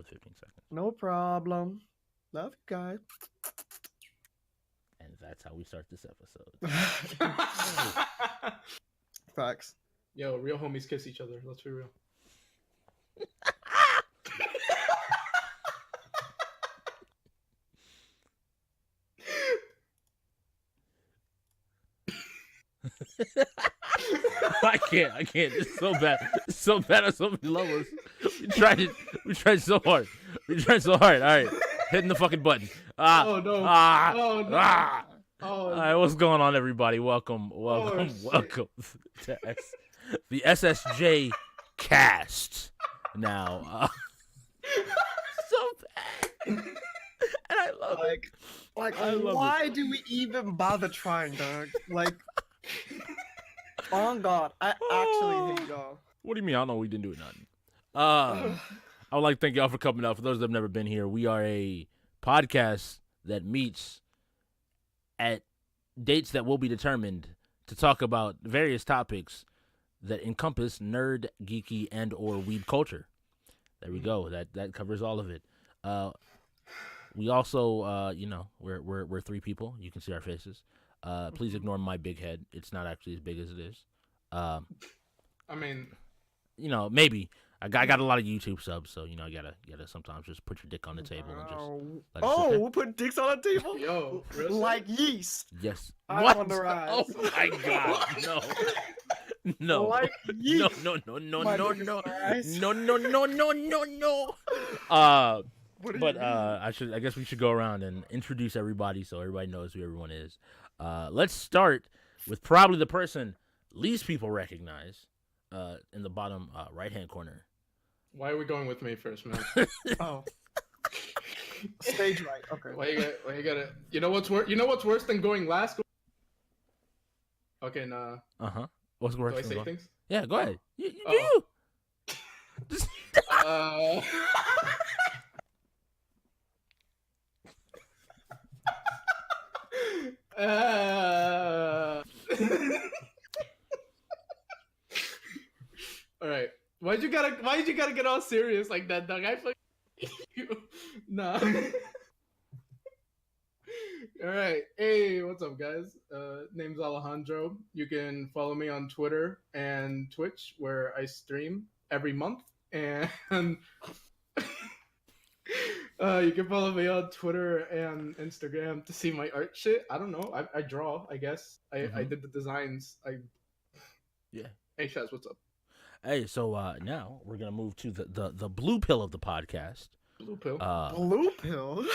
with 15 seconds. No problem. Love you guys. And that's how we start this episode. Facts. Yo, real homies kiss each other. Let's be real. I can't. It's so bad. It's so bad on so many levels. We tried so hard. All right. Hitting the fucking button. Oh no. Oh no. Oh, all right, what's going on, everybody? Welcome to the SSJ cast. Now, so bad, and I love it. Like, I love why do we even bother trying, dog? Like, oh God, I actually hate y'all. What do you mean? I don't know. We didn't do nothing. I would like to thank y'all for coming out. For those that have never been here, we are a podcast that meets at dates that will be determined to talk about various topics that encompass nerd, geeky, and or weeb culture. There we go. That covers all of it. We also, we're three people. You can see our faces. Please ignore my big head. It's not actually as big as it is. I mean, maybe. I got a lot of YouTube subs, so I gotta sometimes just put your dick on the table and just. Let it sit there. We put dicks on the table. Yo, like yeast. Yes. I'm What? on the rise. Oh my God! No. Like yeast. No. My dick is on the rise. No. I guess we should go around and introduce everybody so everybody knows who everyone is. Let's start with probably the person least people recognize in the bottom right-hand corner. Why are we going with me first, man? Oh. Stage right. Okay. Why you gotta? You know what's worse than going last? Okay, nah. What's worse? Do I than say going? things? Yeah, go ahead. You do Oh. you. All right. Why'd you gotta get all serious like that, dog? I fucking you. Nah. All right. Hey, what's up, guys? Name's Alejandro. You can follow me on Twitter and Twitch, where I stream every month, and you can follow me on Twitter and Instagram to see my art shit. I don't know. I draw, I guess. I did the designs. Yeah. Hey, Shaz, what's up? Hey, so now we're gonna move to the blue pill of the podcast. Blue pill. Blue pill.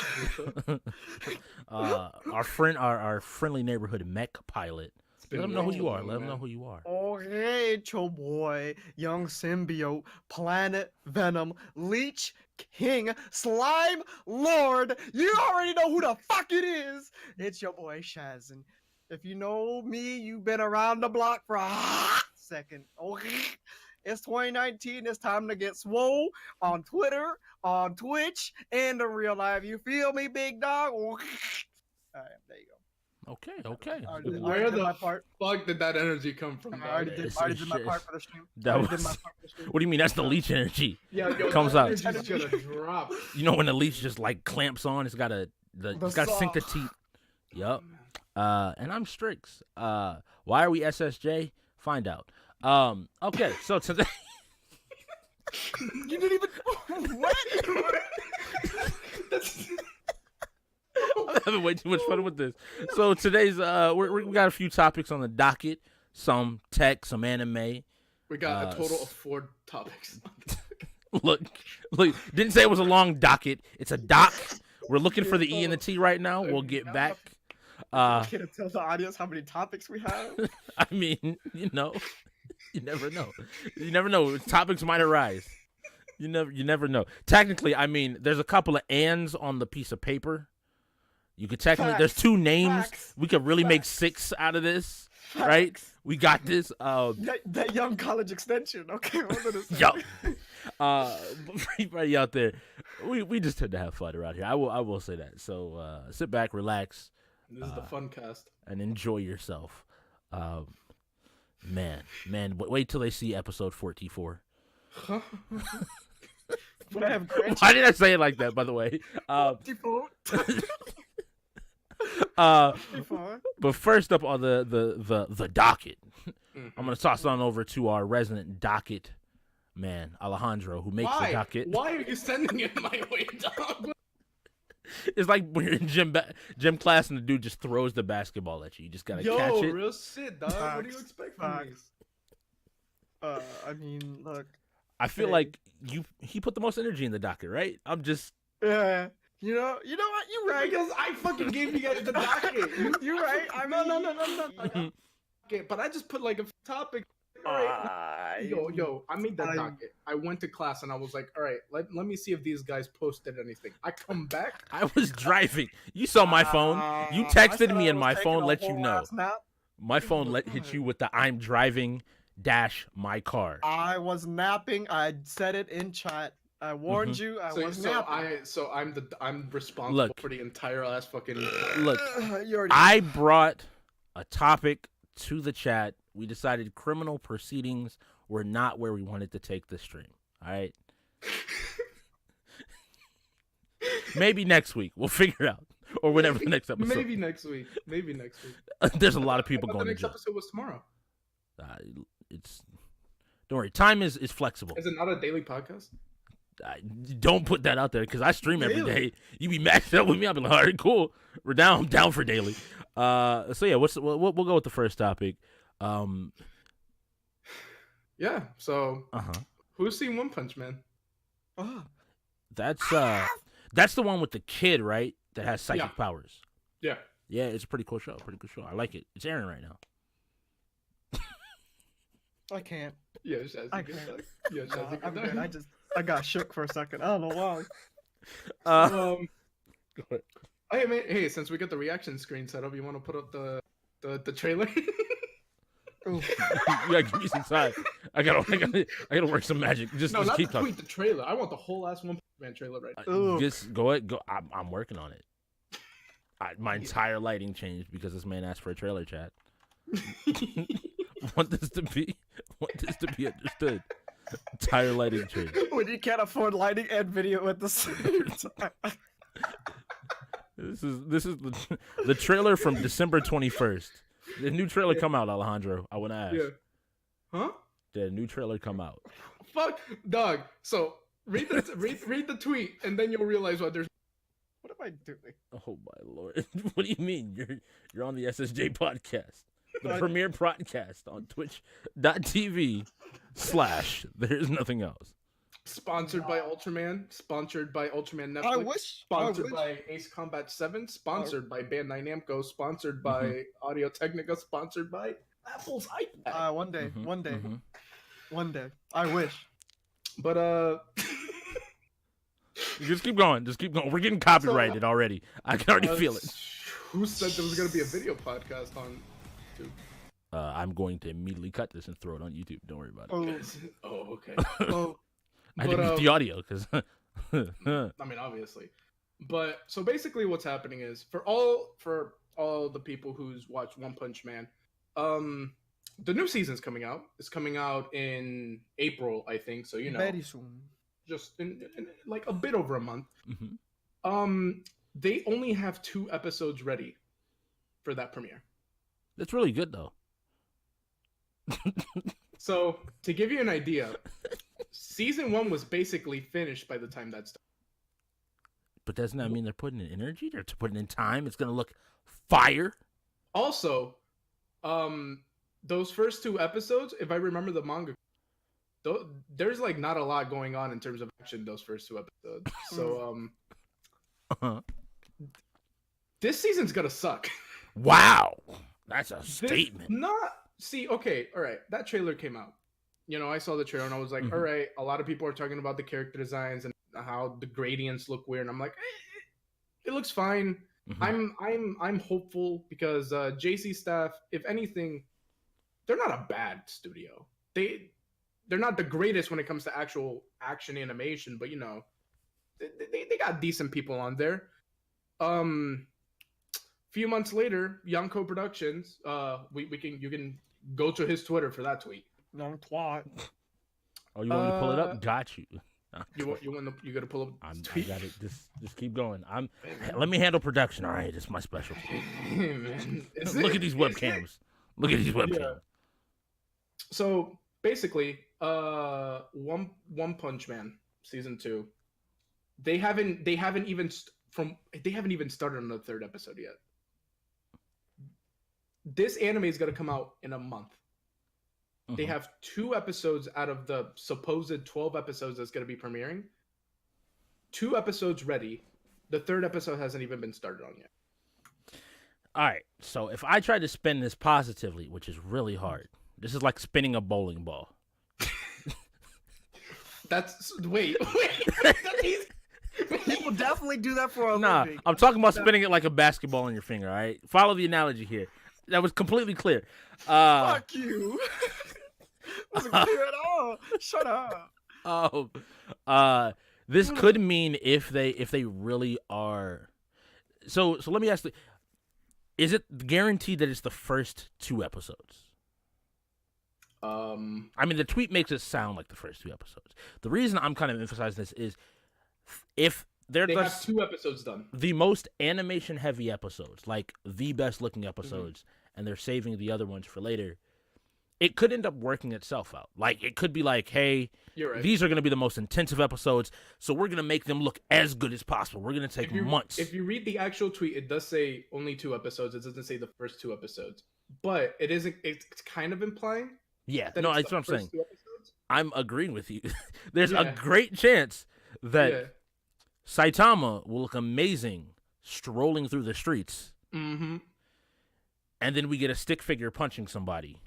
Our friendly neighborhood mech pilot. Let them know who you are. Let them know who you are. Okay, it's your boy, Young Symbiote, Planet Venom, Leech King, Slime Lord. You already know who the fuck it is. It's your boy Shazzyn. If you know me, you've been around the block for a hot second. Okay. It's 2019. It's time to get swole on Twitter, on Twitch, and in real life. You feel me, big dog? All right, there you go. Okay. Where the fuck did that energy come from? I already did my part for the stream. What do you mean? That's the leech energy. Yeah, it comes out. It's gonna drop. You know when the leech just like clamps on, it's gotta sink the teeth. Yup. And I'm Strix. Why are we SSJ? Find out. Okay, so today You didn't even what? I'm having way too much fun with this. So today's we got a few topics on the docket. Some tech, some anime. We got a total of 4 topics. Look, didn't say it was a long docket. It's a doc. We're looking for the E and the T right now. We'll get back. Can I tell the audience how many topics we have? I mean, you never know. You never know. Topics might arise. You never know. Technically, I mean, there's a couple of ands on the piece of paper. You could technically, there's 2 names. We could really make 6 out of this, right? We got this. That young college extension. Okay, yo. For everybody out there, we just tend to have fun around here. I will say that. So sit back, relax. This is the fun cast. And enjoy yourself. Man, wait till they see episode 44. Would I have Grinch? Why did I say it like that? By the way, Default. Default. but first up on the docket, I'm gonna toss on over to our resident docket man, Alejandro, who makes the docket. Why are you sending it my way, dog? It's like when you're in gym class and the dude just throws the basketball at you. You just gotta catch it. Real shit, dog. What do you expect from me? I mean, look. I feel like he put the most energy in the docket, right? I'm just. Yeah. You know what? You're right. Because I fucking gave you guys the docket. You're right. I mean, no. Okay, but I just put like a topic. All right. Yo, I made that docket. I went to class and I was like, all right, let me see if these guys posted anything. I come back. I was driving. You saw my phone. You texted me and my phone let you know. My phone hit you with the I'm driving dash my car. I was napping. I said it in chat. I warned you. I was napping. I'm responsible for the entire ass fucking. Look, I brought a topic to the chat. We decided criminal proceedings were not where we wanted to take the stream. All right. Maybe next week we'll figure it out, or whenever the next episode. Maybe next week. There's a lot of people going to jail. The next episode was tomorrow. Don't worry. Time is flexible. Is it not a daily podcast? Don't put that out there because I stream every day. You be maxed up with me. I'll be like, all right, cool. We're down for daily. So yeah, we'll go with the first topic. Yeah. So who's seen One Punch Man? That's the one with the kid, right? That has psychic powers. Yeah. Yeah, it's a pretty cool show. I like it. It's airing right now. I can't. Yeah, Shazzyn. I can't. Yeah, Shazzyn. I'm good. I got shook for a second. I don't know why. Go ahead. Hey man, hey, since we got the reaction screen set up, you want to put up the trailer? You gotta give me some time. I gotta work some magic. Just keep talking. The trailer. I want the whole last One Punch Man trailer right now. Just go ahead. Go. I'm working on it. My entire lighting changed because this man asked for a trailer chat. Want this to be understood. Entire lighting change. When you can't afford lighting and video at the same time. This is the trailer from December 21st. The new trailer come out, Alejandro. I want to ask. Yeah. Huh? Did a new trailer come out? Fuck, dog. So read the tweet, and then you'll realize what there's. What am I doing? Oh my lord! What do you mean? You're on the SSJ podcast, the premier podcast on Twitch.tv/There's Nothing Else. Sponsored by Ultraman. Sponsored by Ultraman Netflix. I wish. Sponsored by Ace Combat 7. Sponsored by Bandai Namco. Sponsored by Audio Technica. Sponsored by Apple's iPad. One day. I wish. But Just keep going. We're getting copyrighted already. I can already feel it. Who said there was gonna be a video podcast on YouTube? I'm going to immediately cut this and throw it on YouTube. Don't worry about it. Oh, okay. I didn't mute the audio because. I mean, obviously, but so basically, what's happening is for all the people who's watched One Punch Man, the new season's coming out. It's coming out in April, I think. So very soon, just in like a bit over a month. Mm-hmm. They only have 2 episodes ready for that premiere. That's really good though. So to give you an idea. Season 1 was basically finished by the time that started. But doesn't that mean they're putting in energy? They're putting in time. It's gonna look fire. Also, those first 2 episodes, if I remember the manga, there's like not a lot going on in terms of action. Those first 2 episodes. So, this season's gonna suck. Wow, that's a statement. Okay, all right. That trailer came out. I saw the trailer and I was like, all right, a lot of people are talking about the character designs and how the gradients look weird. And I'm like, it looks fine. I'm hopeful because JC staff, if anything, they're not a bad studio. They're not the greatest when it comes to actual action animation, but they got decent people on there. Few months later, Yonko Productions, you can go to his Twitter for that tweet. Young twat. Oh, you want me to pull it up? Got you. You gotta pull up. I got it. Just keep going. Let me handle production. All right, it's my specialty. Look at these webcams. Look at these webcams. Yeah. So basically, One Punch Man season 2. They haven't even started on the 3rd episode yet. This anime is gonna come out in a month. They have 2 episodes out of the supposed 12 episodes that's going to be premiering. 2 episodes ready. The 3rd episode hasn't even been started on yet. All right. So if I try to spin this positively, which is really hard, this is like spinning a bowling ball. Wait. People definitely do that for a living. I'm talking about spinning it like a basketball on your finger. All right. Follow the analogy here. That was completely clear. Fuck you. Wasn't clear at all. Shut up. This could mean if they really are. So let me ask you, is it guaranteed that it's the first 2 episodes? I mean, the tweet makes it sound like the first 2 episodes. The reason I'm kind of emphasizing this is if they have 2 episodes done, the most animation heavy episodes, like the best looking episodes, and they're saving the other ones for later, it could end up working itself out. Like, it could be like, hey, you're right, these are going to be the most intensive episodes, so we're going to make them look as good as possible. We're going to take months. If you read the actual tweet, it does say only 2 episodes. It doesn't say the first 2 episodes. But it's kind of implying. Yeah, that that's what I'm saying. I'm agreeing with you. There's a great chance that Saitama will look amazing strolling through the streets. Mm-hmm. And then we get a stick figure punching somebody.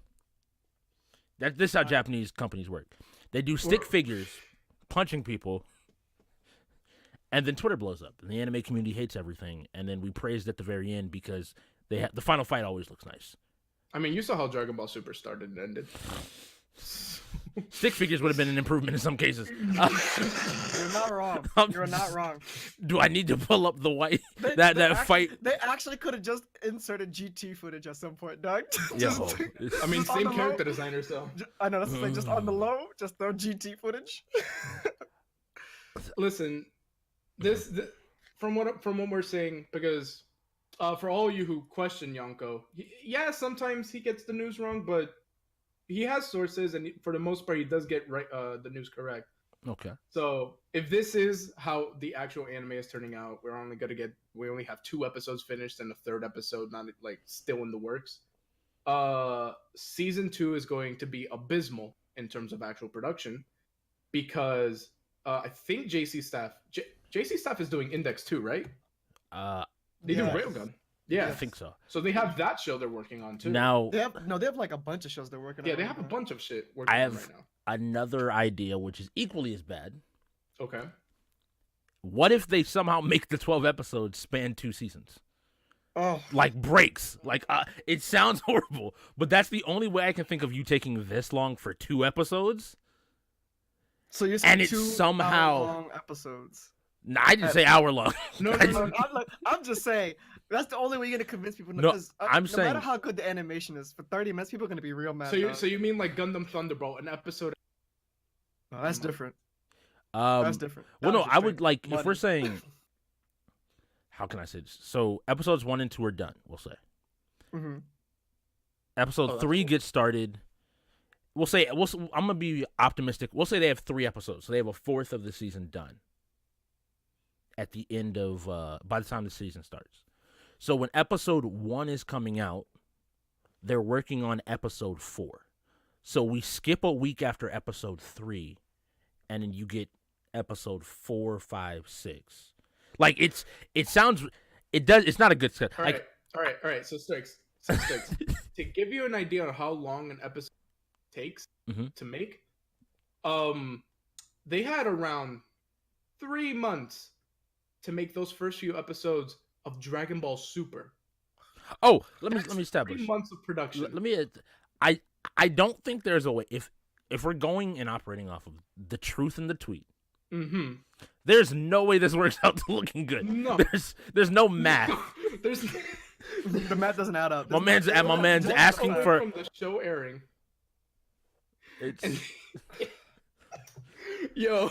This is how Japanese companies work. They do stick figures punching people, and then Twitter blows up, and the anime community hates everything, and then we praised at the very end because the final fight always looks nice. I mean, you saw how Dragon Ball Super started and ended. Stick figures would have been an improvement in some cases. You're not wrong. You're not wrong. Do I need to pull up the white that fight? They actually could have just inserted GT footage at some point, dog. I mean, same character designer, so. I know, that's the thing. Just on the low, just throw GT footage. Listen, this from what we're saying, because for all you who question Yonko, sometimes he gets the news wrong, but he has sources, and for the most part, he does get the news correct. Okay. So if this is how the actual anime is turning out, we only have 2 episodes finished and a 3rd episode not still in the works. Season 2 is going to be abysmal in terms of actual production, because I think JC Staff is doing Index 2, right? They do Railgun. Yeah, I think so. So they have that show they're working on too. Now they have like a bunch of shows they're working on. Yeah, they have a bunch of shit working on right now. Another idea which is equally as bad. Okay. What if they somehow make the 12 episodes span 2 seasons? Oh, like breaks. It sounds horrible, but that's the only way I can think of you taking this long for 2 episodes. So you're saying and it's somehow long episodes. Nah, I didn't say hour long. No. I'm just saying. That's the only way you're gonna convince people. No, no matter how good the animation is, for 30 minutes, people are gonna be real mad. So you mean like Gundam Thunderbolt, an episode? No, that's different. That's different. Well, no, I would like if we're saying. How can I say this? So episodes 1 and 2 are done. We'll say. Mm-hmm. Episode 3 gets started. I'm gonna be optimistic. We'll say they have 3 episodes, so they have a 4th of the season done. At the end of by the time the season starts. So when episode 1 is coming out, they're working on episode 4. So we skip a week after episode 3, and then you get episode 4, 5, 6. Like it's not a good set. All right. So Strix. To give you an idea on how long an episode takes to make, they had around 3 months to make those first few episodes of Dragon Ball Super. Oh, let me establish 3 months of production. I don't think there's a way if we're going and operating off of the truth in the tweet. Mm-hmm. There's no way this works out to looking good. No, there's no math. The math doesn't add up. My man's asking for from the show airing. It's Yo,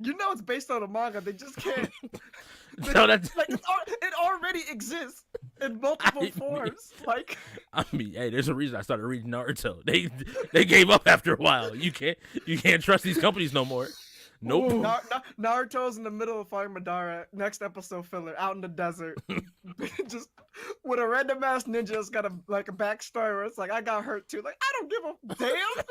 You know it's based on a manga. They just can't. So that's Like it already exists in multiple forms. Like I mean, hey, there's a reason I started reading Naruto. They gave up after a while. You can't trust these companies no more. Nope. Naruto's in the middle of fighting Madara. Next episode filler out in the desert, just with a random ass ninja that's got a backstory where it's like I got hurt too. Like I don't give a damn.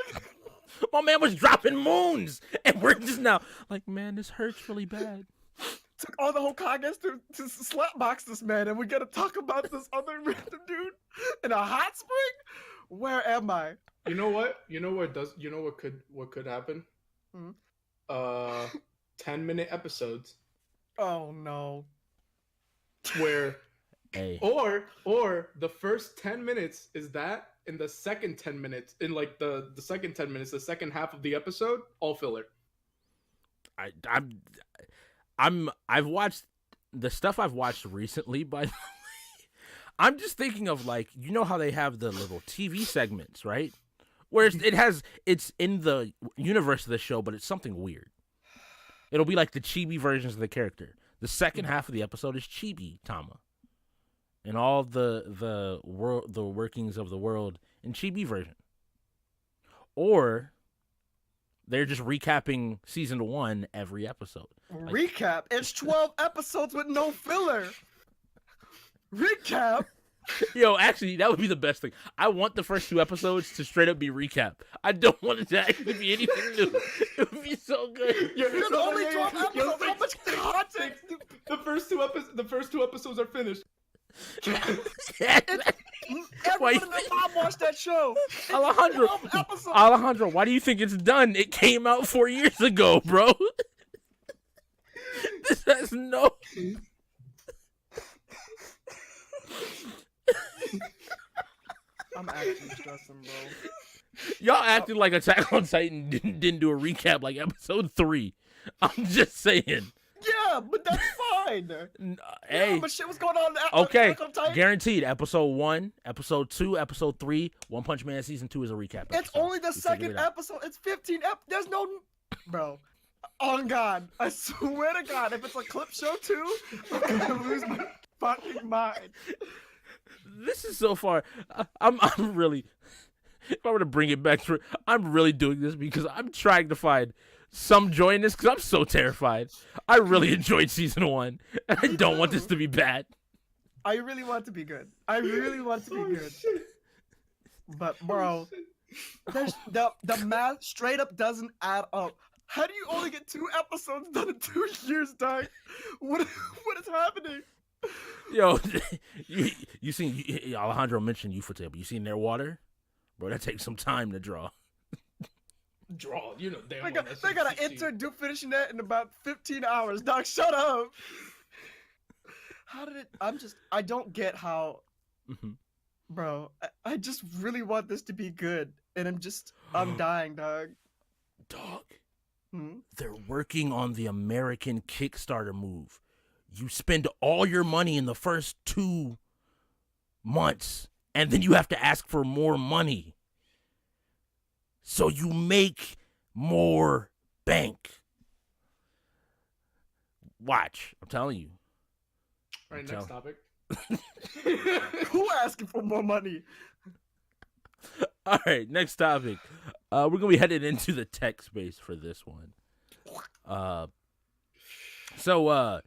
My man was dropping moons, and we're just now like, man, this hurts really bad. Took all the Hokages to slapbox this man, and we gotta talk about this other random dude in a hot spring. Where am I? You know what? You know what could happen? Hmm? 10-minute episodes. Oh no. Where Hey. or the first 10 minutes is that, and the second 10 minutes, in like the second 10 minutes, the second half of the episode, all filler. I've watched the stuff I've watched recently, by the way. I'm just thinking of, like, you know how they have the little TV segments, right? Where it's in the universe of the show, but it's something weird. It'll be like the chibi versions of the character. The second half of the episode is chibi Tama, and all the workings of the world in chibi version. Or they're just recapping season 1 every episode. Recap. It's 12 episodes with no filler. Recap. Yo, actually, that would be the best thing. I want the first 2 episodes to straight up be recap. I don't want it to actually be anything new. It would be so good. There's only 12 episodes. How much content? The first two episodes are finished. Everyone in their mom watched that show. Alejandro, why do you think it's done? It came out 4 years ago, bro. This has no... I'm actually stressing, bro. Y'all acting like Attack on Titan didn't do a recap like episode 3. I'm just saying. Yeah, but that's fine. Hey, yeah, but shit was going on. Okay, Attack on Titan. guaranteed. Episode 1, episode 2, episode 3, One Punch Man season 2 is a recap. It's only the second episode. It's 15. There's no, bro. On God, I swear to God, if it's a clip show too, I'm gonna lose my fucking mind. This is so far. I'm really. If I were to bring it back to, I'm really doing this because I'm trying to find some joy in this because I'm so terrified. I really enjoyed season 1, and I don't want this to be bad. I really want it to be good. I really want it to be good. Shit. But bro, there's the math straight up doesn't add up. How do you only get 2 episodes done in 2 years, dog? What is happening? Yo, you seen Alejandro mentioned Ufotable. You seen their water? Bro, that takes some time to draw. Draw, you know damn They well got that's an 16. intern do finishing that in about 15 hours. Dog, shut up. How did it? I don't get how, bro. I just really want this to be good, and I'm dying, dog. Dog, Hmm? they're working on the American Kickstarter move. You spend all your money in the first 2 months, and then you have to ask for more money. So you make more bank. Watch. I'm telling you. All right, next topic. Who asking for more money? All right, next topic. We're going to be headed into the tech space for this one. So,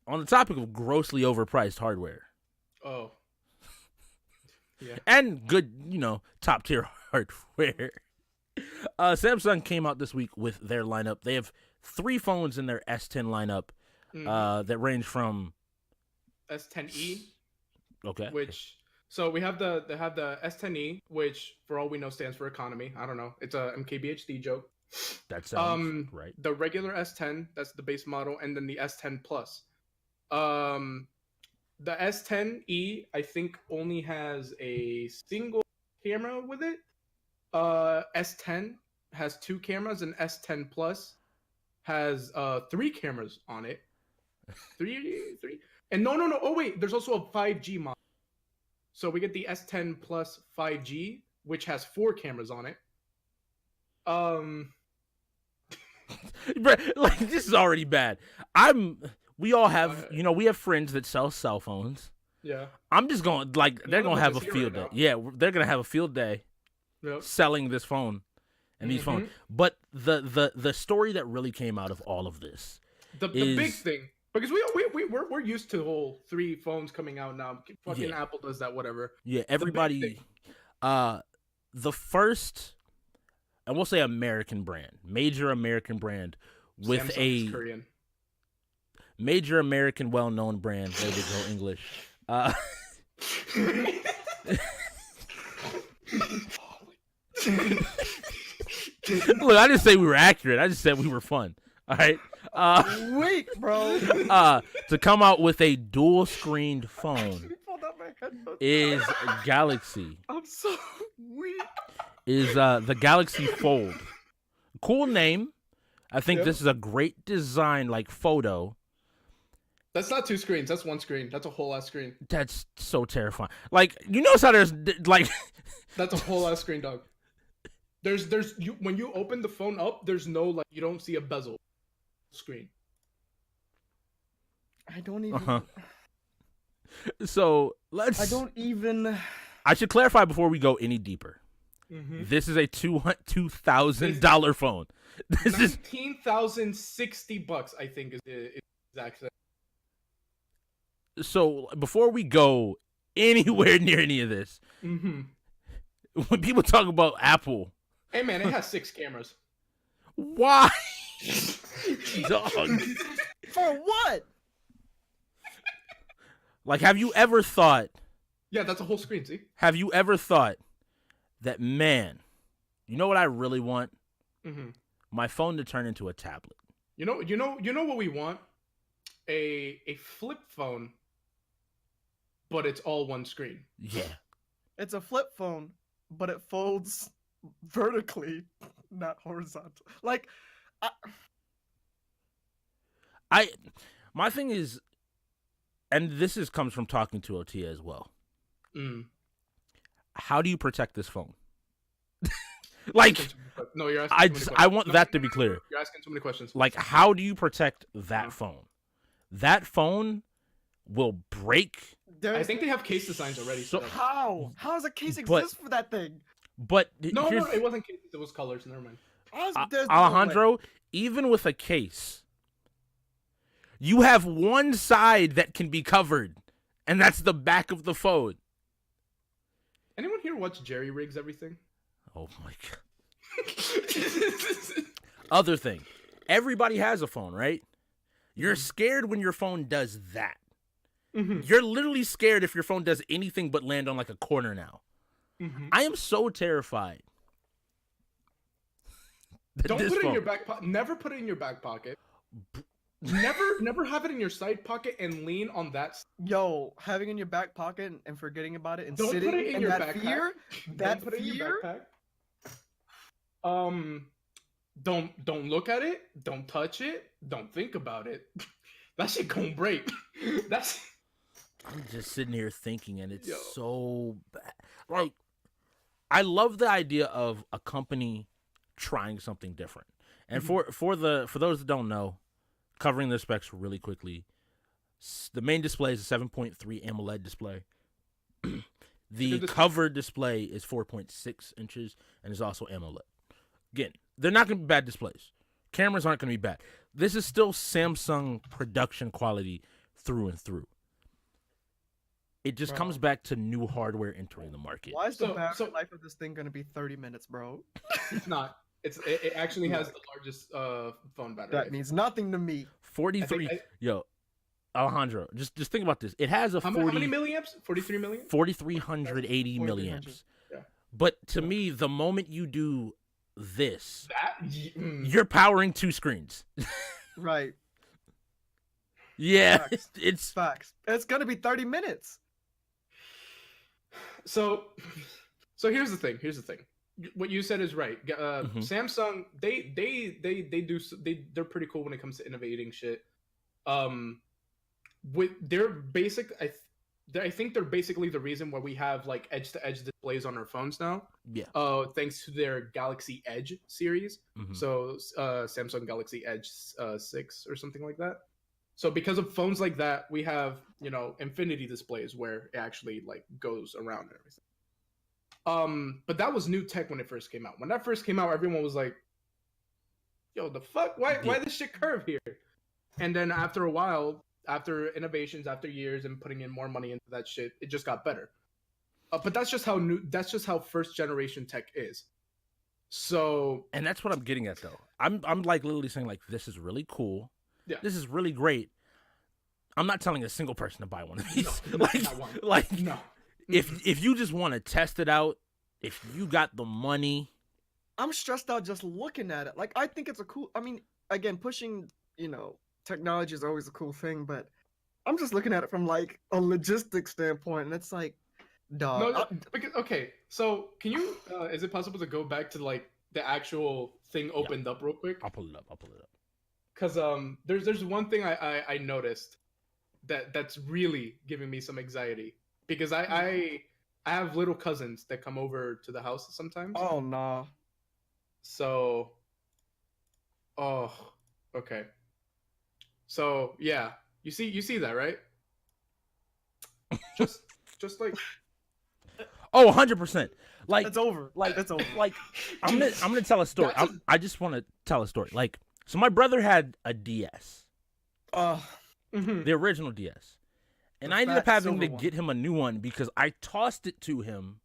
on the topic of grossly overpriced hardware. Oh. Yeah. And good, top tier hardware. Samsung came out this week with their lineup. They have 3 phones in their S10 lineup that range from S10e. Okay. So we have the S10e, which for all we know stands for economy. I don't know. It's a MKBHD joke. That sounds right. The regular S10, that's the base model, and then the S10 Plus. The S10e, I think, only has a single camera with it. S10 has 2 cameras, and S10 Plus has 3 cameras on it. Three. And no. Oh wait, there's also a 5G model. So we get the S10 Plus 5G, which has 4 cameras on it. Like this is already bad. We all have, we have friends that sell cell phones. Yeah. I'm just going like they're One of gonna them have a is here field right day. now. Yeah, they're gonna have a field day Yep. selling this phone and these phones. But the story that really came out of all of this, The big thing, because we're used to the whole 3 phones coming out now. Fucking Apple does that, whatever. yeah, everybody, the first, and we'll say American brand, major American brand with Samsung is Korean. Major American well-known brand. There we go, English. Look, I didn't say we were accurate. I just said we were fun. All right. Weak, bro. To come out with a dual-screened phone is Galaxy. I'm so weak. Is the Galaxy Fold. Cool name. I think this is a great design, like photo. That's not 2 screens. That's 1 screen. That's a whole ass screen. That's so terrifying. Like, you notice how there's like That's a whole ass screen, dog. There's you when you open the phone up, there's no like you don't see a bezel screen. I don't even. So let's. I don't even. I should clarify before we go any deeper. This is a $2,000 phone. This is $19,060, I think is exactly. So before we go anywhere near any of this, when people talk about Apple, hey man, it has 6 cameras. Why? Dog. For what? Like, have you ever thought? Yeah, that's a whole screen. See? Have you ever thought that, man, you know what I really want? My phone to turn into a tablet. You know what we want? A flip phone, but it's all 1 screen. Yeah. It's a flip phone, but it folds vertically, not horizontal. Like, my thing is, and this comes from talking to Otia as well. How do you protect this phone? Like, no, you're asking I want that to be clear. You're asking too many questions. Like, how do you protect that phone? That phone will break. I think they have case designs already. So how? How does a case exist for that thing? But no, it wasn't cases. It was colors. Never mind. Alejandro, even with a case, you have one side that can be covered, and that's the back of the phone. Anyone here watch Jerry Rigs Everything? Oh my god. Other thing, everybody has a phone, right? You're scared when your phone does that. You're literally scared if your phone does anything but land on like a corner now. I am so terrified. Don't put it in your back pocket. Never put it in your back pocket. Never have it in your side pocket and lean on that. Yo, having it in your back pocket and forgetting about it and Don't sitting put it in your that backpack. fear, that put it in your fear. backpack. Don't look at it. Don't touch it. Don't think about it. That shit gonna break. I'm just sitting here thinking, and it's so bad. Like, I love the idea of a company trying something different. And for those that don't know, covering the specs really quickly, the main display is a 7.3 AMOLED display. The cover display is 4.6 inches and is also AMOLED. Again, they're not going to be bad displays. Cameras aren't going to be bad. This is still Samsung production quality through and through. It just comes back to new hardware entering the market. Why is the battery life of this thing going to be 30 minutes, bro? It's not. It actually has the largest phone battery. That means nothing to me. 43. Yo, Alejandro, just think about this. It has a how many milliamps? 43 milliamps? 4,380 milliamps. Yeah. But to me, the moment you do this, you're powering 2 screens. Right. Yeah, Facts. it's facts. It's gonna be 30 minutes. So here's the thing. What you said is right. Samsung, they're pretty cool when it comes to innovating shit. With their basic, I think they're basically the reason why we have like edge-to-edge displays on our phones now. Yeah. Thanks to their Galaxy Edge series. Mhm. So Samsung Galaxy Edge 6 or something like that. So because of phones like that, we have, you know, infinity displays where it actually like goes around and everything. But that was new tech when it first came out. When that first came out, everyone was like, "Yo, the fuck? Why this shit curve here?" And then after a while, after innovations, after years, and putting in more money into that shit, it just got better. But that's just how first generation tech is. So, and that's what I'm getting at, though. I'm like literally saying like, this is really cool. Yeah. This is really great. I'm not telling a single person to buy one of these. No, like, not one. like No. if you just want to test it out, if you got the money, I'm stressed out just looking at it. Like, I think it's a cool. I mean, again, pushing, you know, technology is always a cool thing, but I'm just looking at it from like a logistics standpoint, and it's like, dog. No, because okay. So, can you? Is it possible to go back to like the actual thing opened up real quick? I'll pull it up. Because there's one thing I noticed that's really giving me some anxiety, because I have little cousins that come over to the house sometimes. Oh nah. So, okay. So yeah, you see that, right? Just like, Oh, 100%. Like It's over. Like It's over. Like I'm gonna tell a story. I just want to tell a story. Like, so my brother had a DS, the original DS, and The I ended up fat having to silver one. get him a new one because I tossed it to him,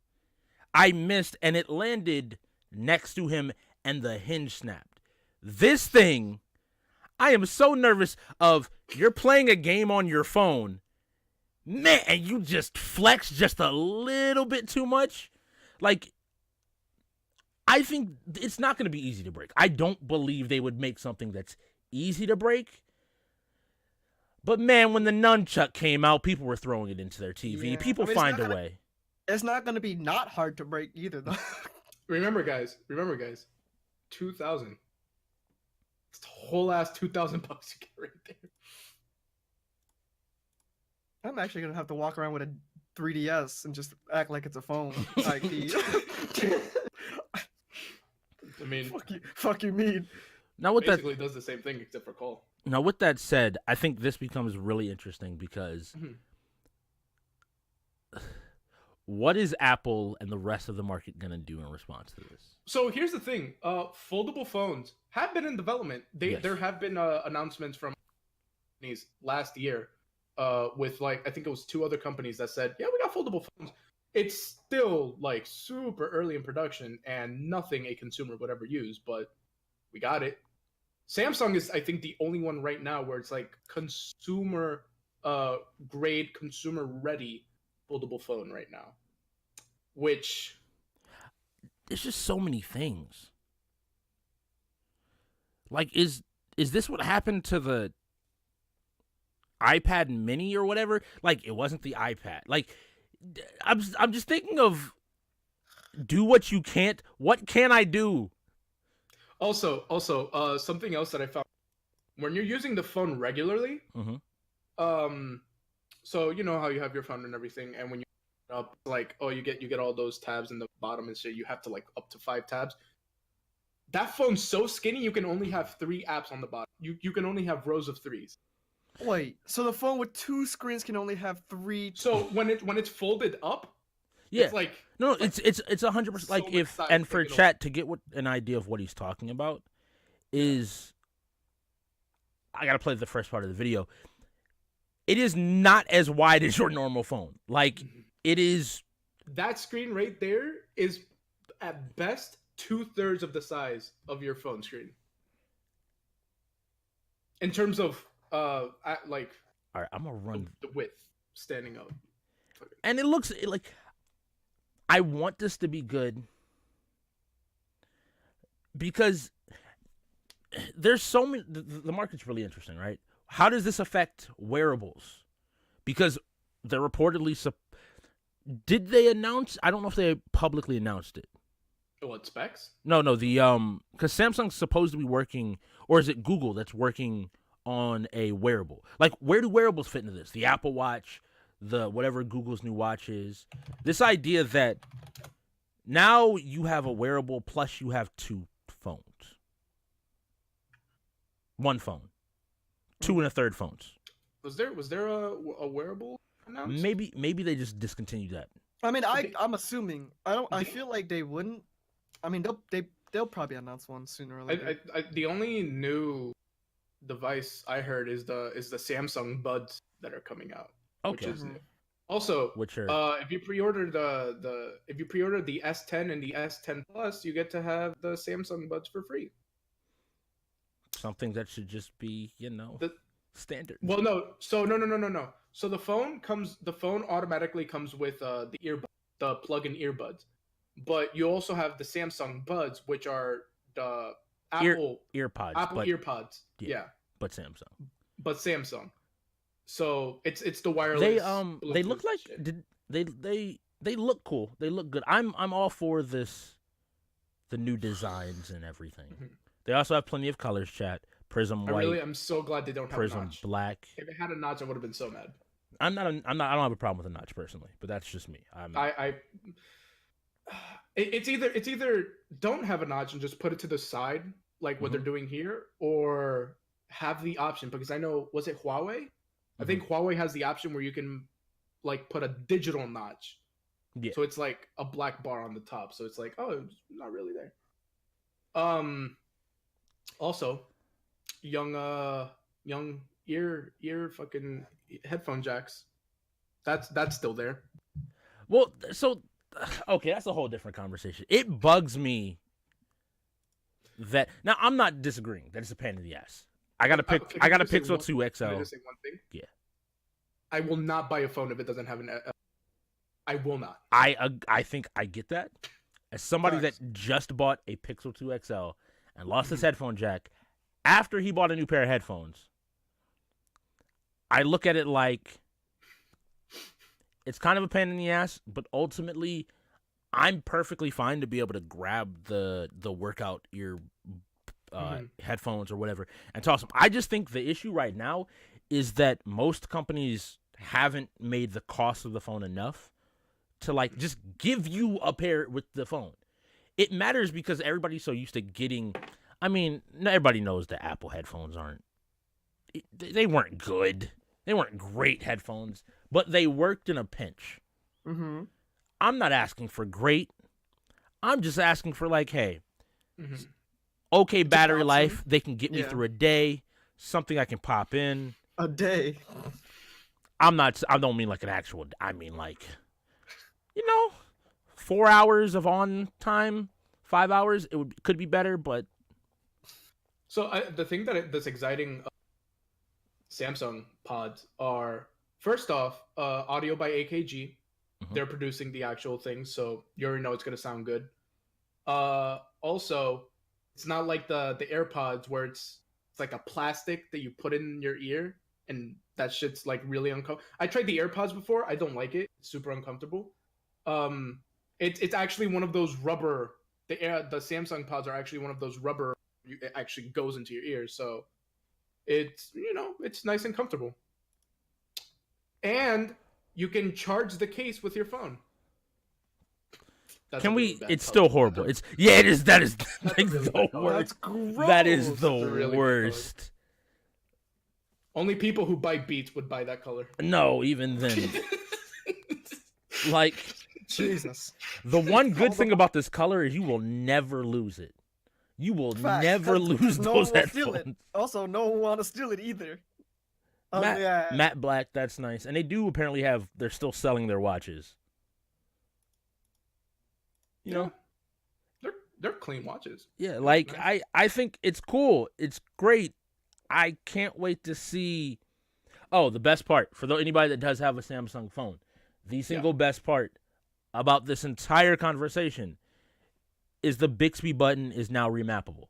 I missed, and it landed next to him, and the hinge snapped. This thing, I am so nervous of. You're playing a game on your phone, man, and you just flex just a little bit too much. Like, I think it's not going to be easy to break. I don't believe they would make something that's easy to break. But man, when the nunchuck came out, people were throwing it into their TV. Yeah. People I mean, it's find not a gonna- way. It's not gonna be not hard to break either, though. remember guys, 2,000. It's a whole ass $2,000 you get right there. I'm actually gonna have to walk around with a 3DS and just act like it's a phone. Like, I mean, fuck you, mean. basically it does the same thing except for call. Now, with that said, I think this becomes really interesting because what is Apple and the rest of the market going to do in response to this? So here's the thing: foldable phones have been in development. Yes. There have been announcements from companies last year, with like I think it was 2 other companies that said, "Yeah, we got foldable phones." It's still like super early in production and nothing a consumer would ever use, but we got it. Samsung is, I think, the only one right now where it's like consumer grade, consumer ready foldable phone right now, which. There's just so many things. Like, is this what happened to the iPad Mini or whatever? Like, it wasn't the iPad. Like, I'm just thinking of do what you can't. What can I do? Also, something else that I found when you're using the phone regularly. So you know how you have your phone and everything, and when you up like you get all those tabs in the bottom and shit, you have to like up to 5 tabs. That phone's so skinny you can only have 3 apps on the bottom. You can only have rows of 3s. Wait, so the phone with 2 screens can only have 3. So when it's folded up, Yeah, it's like no, it's 100%. Like, so if much and size for taken chat to get an idea of what he's talking about is, I gotta play the first part of the video. It is not as wide as your normal phone. Like, it is. That screen right there is at best 2/3 of the size of your phone screen. In terms of like. All right, I'm gonna run the width standing up. and it looks like. I want this to be good because there's so many. The market's really interesting, right? How does this affect wearables? Because they're reportedly. Did they announce? I don't know if they publicly announced it. What specs? No, the because Samsung's supposed to be working, or is it Google that's working on a wearable? Like, where do wearables fit into this? The Apple Watch, the whatever Google's new watch is. This idea that now you have a wearable plus you have 2 phones. 1 phone. 2 and a third phones. Was there a wearable announced? Maybe they just discontinued that. I mean, I'm assuming. I feel like they wouldn't. I mean, they'll probably announce one sooner or later. The only new device I heard is the Samsung Buds that are coming out. Okay. Which is new. Also, Which are if you pre-order the S10 and the S10 Plus, you get to have the Samsung Buds for free. something that should just be, standard. Well, no. So no. So the phone automatically comes with the plug-in earbuds, but you also have the Samsung Buds, which are the Apple earpods. earpods. Yeah. But Samsung. So it's the wireless. They look like shit. they look cool. They look good. I'm all for this, the new designs and everything. Mhm. They also have plenty of colors. Chat Prism white. I'm so glad they don't have a Prism notch. black. If it had a notch, I would have been so mad. I don't have a problem with a notch personally, but that's just me. It's either don't have a notch and just put it to the side like what they're doing here, or have the option, because I know, was it Huawei? I think Huawei has the option where you can like put a digital notch. Yeah. So it's like a black bar on the top. So it's like, oh, it's not really there. Also, young ear fucking headphone jacks. That's still there. Well, so okay, that's a whole different conversation. It bugs me that now I'm not disagreeing that it's a pain in the ass. I got a Pixel 2 XL. Can I just say one thing? Yeah. I will not buy a phone if it doesn't have I will not. I think I get that. As somebody Facts. that just bought a Pixel 2 XL and lost his headphone jack after he bought a new pair of headphones, I look at it like it's kind of a pain in the ass, but ultimately I'm perfectly fine to be able to grab the workout ear headphones or whatever and toss them. I just think the issue right now is that most companies haven't made the cost of the phone enough to like just give you a pair with the phone. It matters because everybody's so used to getting. I mean, everybody knows that Apple headphones they weren't good. They weren't great headphones, but they worked in a pinch. Mm-hmm. I'm not asking for great. I'm just asking for like, hey, okay battery life. They can get me through a day. Something I can pop in. A day. I don't mean like an actual. I mean like, 4 hours of on time, 5 hours. Could be better, but. So the thing that's exciting Samsung pods are, first off, audio by AKG. They're producing the actual thing, so you already know it's gonna sound good. Also, it's not like the AirPods where it's like a plastic that you put in your ear, and that shit's like really uncomfortable. I tried the AirPods before. I don't like it. It's super uncomfortable. It's actually one of those rubber. The Samsung pods are actually one of those rubber. It actually goes into your ears, so it's it's nice and comfortable. And you can charge the case with your phone. Can we? It's still horrible. It is. That is the worst. That's gross. That is the really worst. Only people who buy Beats would buy that color. No, even then. Like, Jesus. the one good thing about this color is you will never lose it. You will never lose those headphones. Also, no one want to steal it either. Matte black, that's nice. And they do apparently they're still selling their watches. They're clean watches. Yeah, like nice. I think it's cool. It's great. I can't wait to see. Oh, the best part for anybody that does have a Samsung phone, the single best part about this entire conversation is the Bixby button is now remappable.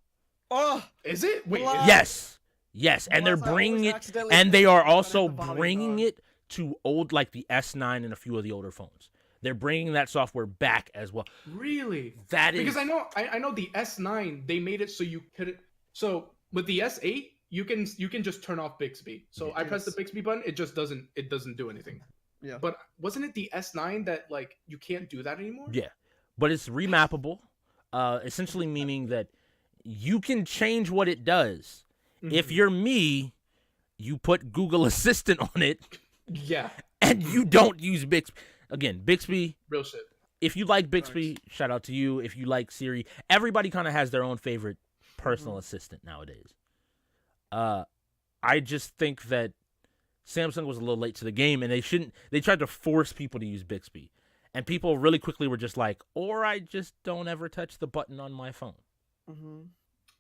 Oh, is it? Wait, yes, and they're bringing it, and they are also bringing it to like the S9 and a few of the older phones. They're bringing that software back as well. Really? That is because I know the S9 they made it so you couldn't. So with the S8 you can just turn off Bixby. So I press the Bixby button, it just doesn't do anything. Yeah. But wasn't it the S9 that like you can't do that anymore? Yeah, but it's remappable, essentially meaning that you can change what it does. If you're me, you put Google Assistant on it, Yeah, and you don't use Bixby. Again, Bixby. real shit. If you like Bixby, shout out to you. If you like Siri, everybody kind of has their own favorite personal assistant nowadays. I just think that Samsung was a little late to the game, and they tried to force people to use Bixby. And people really quickly were just like, or I just don't ever touch the button on my phone. Mm-hmm.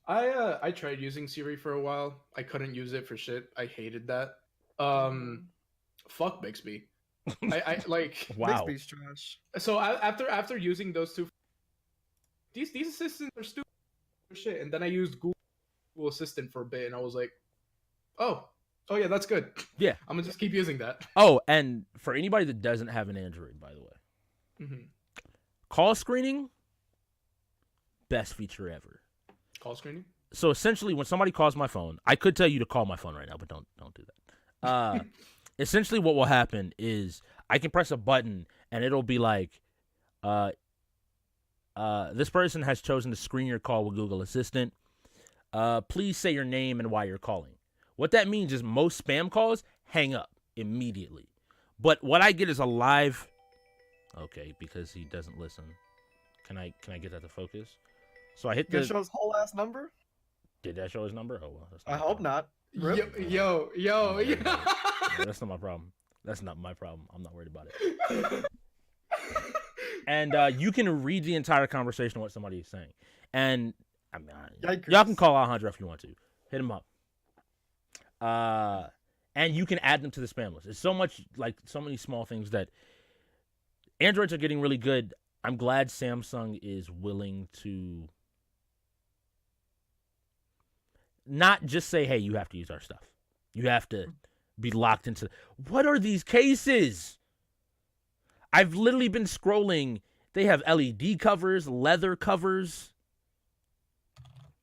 I tried using Siri for a while. I couldn't use it for shit. I hated that. Fuck Bixby. I like Wow. Bixby's trash. so after using those two, these assistants are stupid shit. And then I used Google Assistant for a bit, and I was like, oh yeah, that's good. Yeah. I'm gonna just keep using that. Oh, and for anybody that doesn't have an Android, by the way, call screening, best feature ever. Call screening. So essentially, when somebody calls my phone, I could tell you to call my phone right now, but don't do that. Essentially, what will happen is I can press a button and it'll be like, this person has chosen to screen your call with Google Assistant. Please say your name and why you're calling. What that means is most spam calls hang up immediately. But what I get is a live. Okay, because he doesn't listen. Can I get that to focus? So I hit You the. show his whole ass number? Did that show his number? Oh well. That's I my hope problem. not. Yo. No, that's not my problem. That's not my problem. I'm not worried about it. And you can read the entire conversation of what somebody is saying. And I mean, Yikers. y'all can call Alejandro if you want to. Hit him up. And you can add them to the spam list. It's so many small things that Androids are getting really good. I'm glad Samsung is willing to not just say, hey, you have to use our stuff. You have to be locked into. What are these cases? I've literally been scrolling. They have LED covers, leather covers.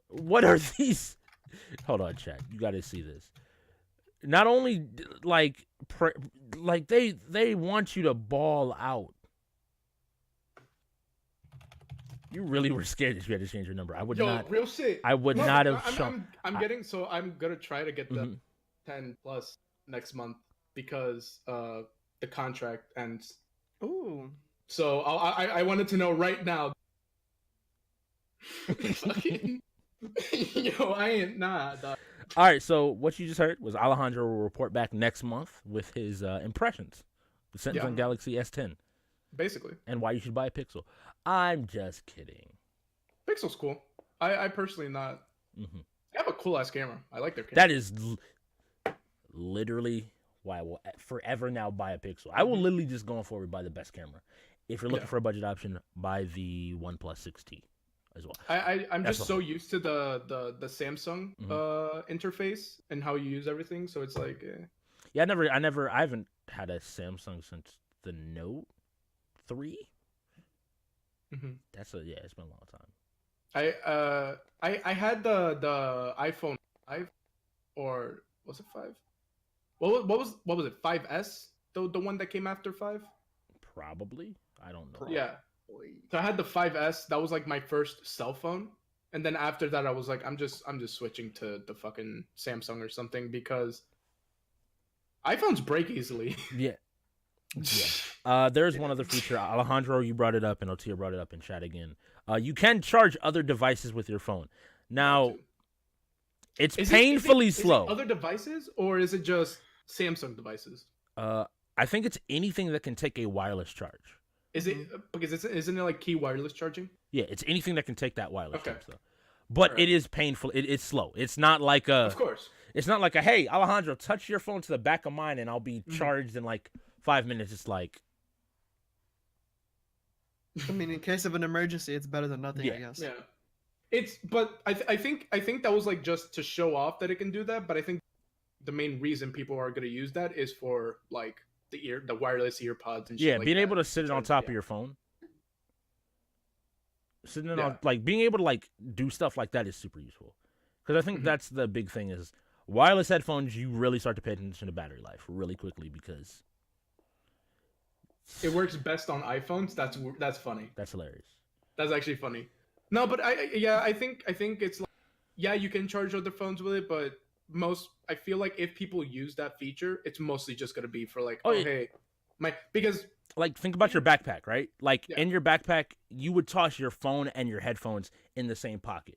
What are these? Hold on, chat. You got to see this. Not only like they want you to ball out. You really were scared that you had to change your number. I would not. Real shit. I would not have shown. I'm gonna try to get the 10 plus next month because the contract ends. Ooh. So I wanted to know right now. Fucking, yo, I ain't dog. All right, so what you just heard was Alejandro will report back next month with his impressions with Samsung Galaxy S10. Basically. And why you should buy a Pixel. I'm just kidding. Pixel's cool. I personally not. Mm-hmm. They have a cool ass camera. I like their camera. That is literally why I will forever now buy a Pixel. I will literally just going forward buy the best camera. If you're looking for a budget option, buy the OnePlus 6T as well. I'm just so used to the Samsung interface and how you use everything. So it's like, yeah, I haven't had a Samsung since the Note 3. It's been a long time. I had the iPhone 5, or was it 5? What was it? 5S? The one that came after 5? Probably. I don't know. Yeah. So I had the 5S. That was like my first cell phone. And then after that I was like, I'm just switching to the fucking Samsung or something because iPhones break easily. Yeah. Yeah. There's one other feature. Alejandro, you brought it up, and Otia brought it up in chat again. You can charge other devices with your phone. Now, it's painfully slow. Is it other devices, or is it just Samsung devices? I think it's anything that can take a wireless charge. Is it because isn't it like key wireless charging? Yeah, it's anything that can take that wireless charge. Though. But it is painful. It's slow. It's not like a. Of course. It's not like a, hey, Alejandro, touch your phone to the back of mine, and I'll be charged in like 5 minutes. It's like. I mean, in case of an emergency, it's better than nothing, I guess. Yeah. But I think that was like just to show off that it can do that. But I think the main reason people are going to use that is for like the wireless ear pods and shit. Yeah, like being that. able to sit it on top of your phone. Sitting it on, like being able to like do stuff like that is super useful. Because I think that's the big thing is wireless headphones. You really start to pay attention to battery life really quickly because it works best on iPhones. That's funny. That's hilarious. That's actually funny. No, but I think it's like, yeah, you can charge other phones with it, but I feel like if people use that feature, it's mostly just gonna be for like, hey, because like, think about your backpack, right? Like, Yeah. in your backpack, you would toss your phone and your headphones in the same pocket.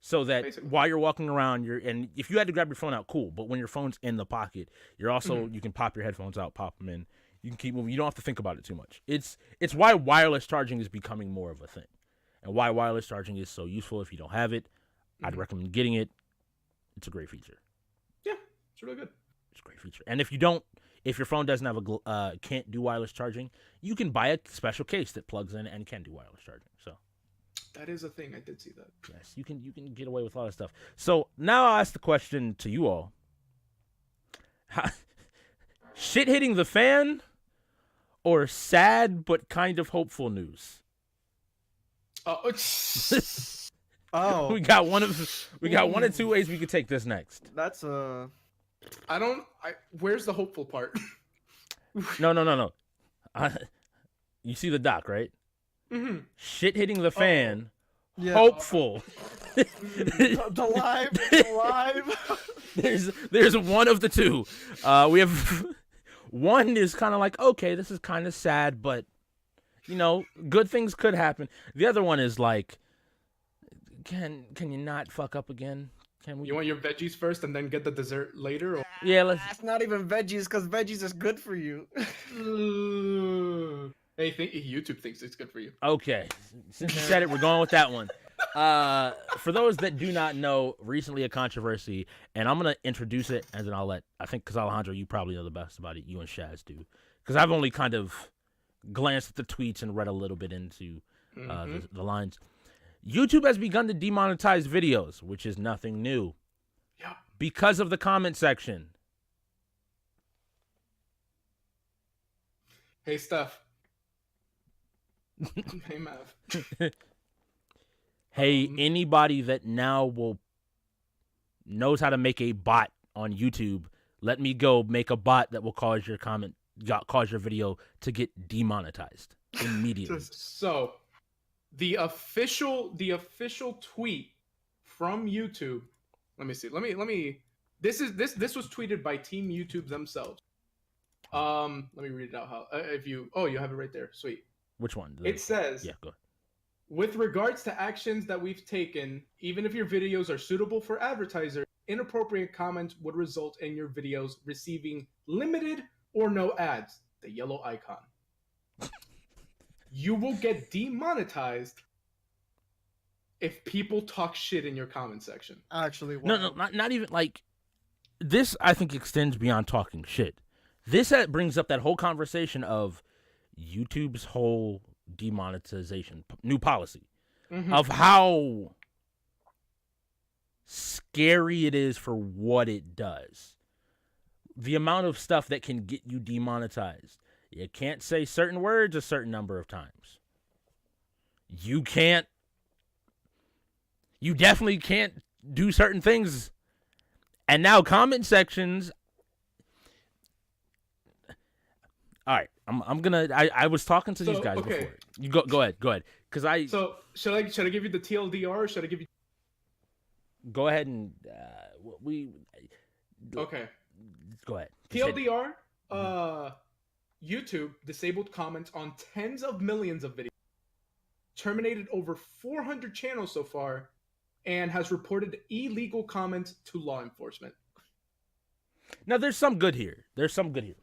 So that Basically. while you're walking around, and if you had to grab your phone out, cool. But when your phone's in the pocket, you're also, you can pop your headphones out, pop them in. You can keep moving. You don't have to think about it too much. It's why wireless charging is becoming more of a thing. And why wireless charging is so useful. If you don't have it, I'd recommend getting it. It's a great feature. Yeah, it's really good. It's a great feature. And if your phone doesn't have can't do wireless charging, you can buy a special case that plugs in and can do wireless charging. So that is a thing. I did see that. yes, you can get away with a lot of stuff. So now I'll ask the question to you all: shit hitting the fan, or sad but kind of hopeful news? Oh, we got one of two ways we could take this next. that's Where's the hopeful part? No. You see the doc, right? Mm-hmm. Shit hitting the fan. yeah. Hopeful. The live. There's one of the two. We have one is kind of like, okay, this is kind of sad, but good things could happen. The other one is like, can you not fuck up again? Can we? You want your veggies first and then get the dessert later? Or... Yeah, let's. That's not even veggies, because veggies is good for you. Hey, YouTube thinks it's good for you. Okay, since you said it, we're going with that one. For those that do not know, recently a controversy, and I'm gonna introduce it, and then because Alejandro, you probably know the best about it. You and Shaz do, because I've only kind of glanced at the tweets and read a little bit into the lines. YouTube has begun to demonetize videos, which is nothing new. Yeah. Because of the comment section. Hey, Steph. Hey, Mav. Hey, anybody that now knows how to make a bot on YouTube, let me go make a bot that will cause your video to get demonetized immediately. So, the official tweet from YouTube. Let me see. Let me. This was tweeted by Team YouTube themselves. Let me read it out. You have it right there. Sweet. Which one? It says. Yeah, go ahead. With regards to actions that we've taken, even if your videos are suitable for advertisers, inappropriate comments would result in your videos receiving limited or no ads. The yellow icon. You will get demonetized if people talk shit in your comment section. Actually, wow. No, not even like this. I think extends beyond talking shit. This brings up that whole conversation of YouTube's whole demonetization new policy of how scary it is for what it does. The amount of stuff that can get you demonetized. You can't say certain words a certain number of times. You definitely can't do certain things. And now comment sections. All right, I'm gonna. I was talking to these guys before. You go ahead, because So should I give you the TLDR? Or should I give you? Go ahead and Okay. Go ahead. TLDR. YouTube disabled comments on tens of millions of videos, terminated over 400 channels so far, and has reported illegal comments to law enforcement. Now, there's some good here.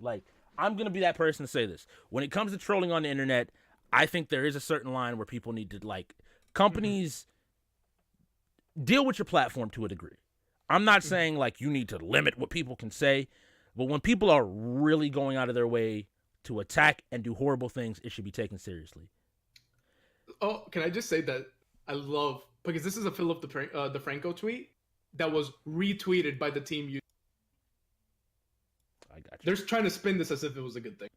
Like, I'm going to be that person to say this. When it comes to trolling on the internet, I think there is a certain line where people need to, like, companies deal with your platform to a degree. I'm not saying, like, you need to limit what people can say, but when people are really going out of their way to attack and do horrible things, it should be taken seriously. Oh, can I just say that I love, because this is a Philip DeFranco tweet that was retweeted by the team. I got you. They're trying to spin this as if it was a good thing.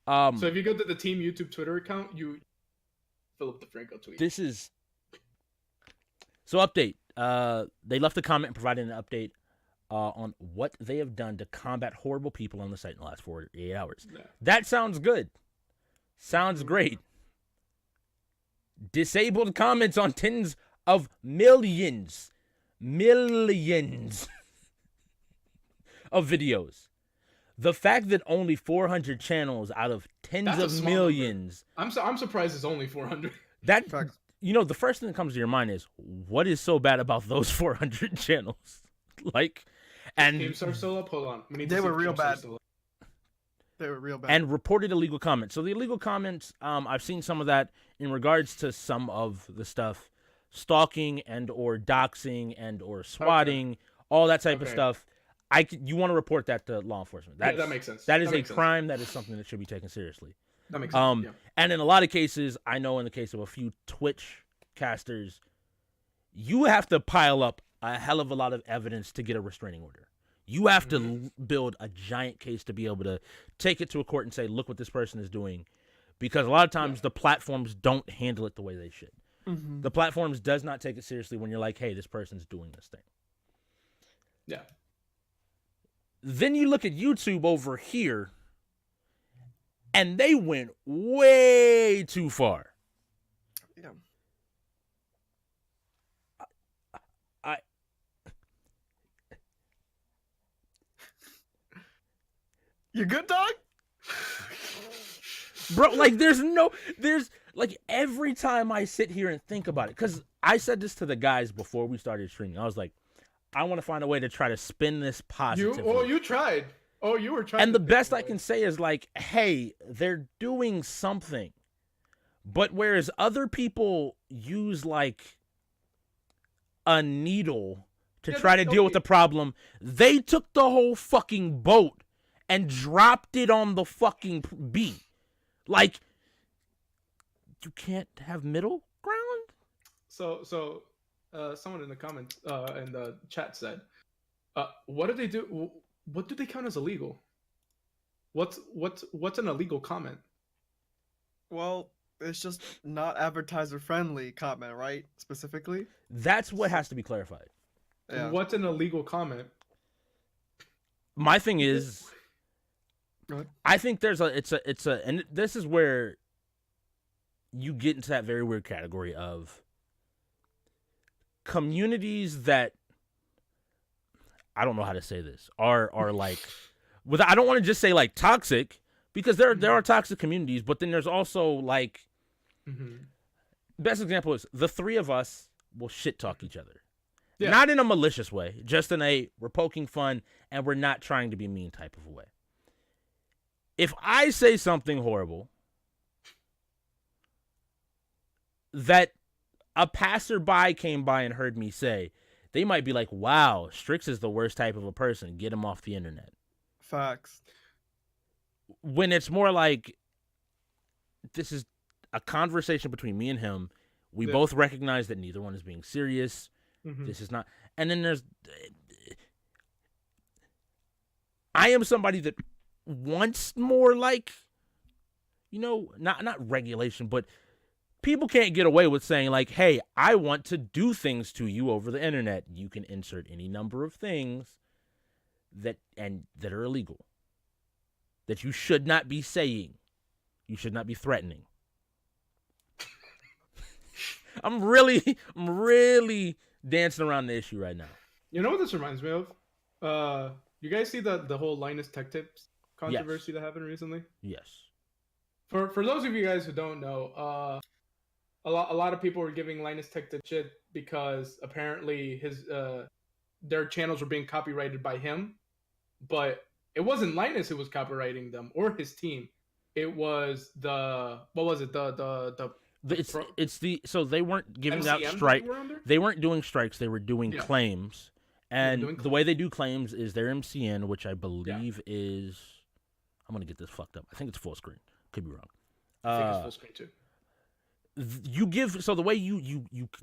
So if you go to the team YouTube Twitter account, Philip DeFranco tweet. This is so update. They left a comment providing an update on what they have done to combat horrible people on the site in the last 48 hours. Yeah. That sounds good. Sounds great. Disabled comments on tens of millions of videos. The fact that only 400 channels out of tens That's a of small millions. I'm surprised it's only 400. That Facts. the first thing that comes to your mind is what is so bad about those 400 channels? Like, and Games are still up. Hold on. We need They to see were if real Games Are bad. still up. They were real bad. and reported illegal comments. So the illegal comments, I've seen some of that in regards to some of the stuff, stalking and or doxing and or swatting, all that type of Okay. stuff. You want to report that to law enforcement. Yeah, that makes sense. That is That a makes sense. crime. That is something that should be taken seriously. That makes sense. Yeah. And in a lot of cases, I know in the case of a few Twitch casters, you have to pile up a hell of a lot of evidence to get a restraining order. You have to build a giant case to be able to take it to a court and say, look what this person is doing. Because a lot of times the platforms don't handle it the way they should. Mhm. The platforms does not take it seriously when you're like, hey, this person's doing this thing. Yeah. Then you look at YouTube over here, and they went way too far. Yeah. You good, dog? Bro, like there's like every time I sit here and think about it, because I said this to the guys before we started streaming. I was like, I want to find a way to try to spin this positively. You tried. Oh, you were trying. And to the think best of I it. can say is like, hey, they're doing something. But whereas other people use like a needle to Yeah, try to deal with okay. the problem, they took the whole fucking boat and dropped it on the fucking beat. Like, you can't have middle ground? So, someone in the comments, in the chat said, "What do they do? What do they count as illegal? What's an illegal comment?" Well, it's just not advertiser friendly comment, right? Specifically. That's what has to be clarified. Yeah. What's an illegal comment? My thing is, Go ahead. I think and this is where you get into that very weird category of communities that, I don't know how to say this, are like, I don't want to just say like toxic, because there are toxic communities, but then there's also like, best example is the three of us will shit talk each other. Yeah. Not in a malicious way, just in a we're poking fun and we're not trying to be mean type of a way. If I say something horrible that a passerby came by and heard me say, they might be like, wow, Strix is the worst type of a person. Get him off the internet. Facts. When it's more like, this is a conversation between me and him. We Yeah. both recognize that neither one is being serious. Mm-hmm. This is not. And then there's, I am somebody that wants more like, not regulation, but people can't get away with saying like, hey, I want to do things to you over the internet. You can insert any number of things that are illegal, that you should not be saying. You should not be threatening. I'm really dancing around the issue right now. You know what this reminds me of? You guys see the whole Linus Tech Tips controversy that happened recently? Yes. For those of you guys who don't know, a lot of people were giving Linus Tech Tips shit because apparently their channels were being copyrighted by him, but it wasn't Linus who was copyrighting them or his team. It was so they weren't giving out MCM strike. that you were under? They weren't doing strikes. They were doing Yeah. claims. And doing the way they do claims is their MCN, which I believe is, I'm gonna get this fucked up. I think it's full screen. Could be wrong. I think it's full screen too. You give, so the way you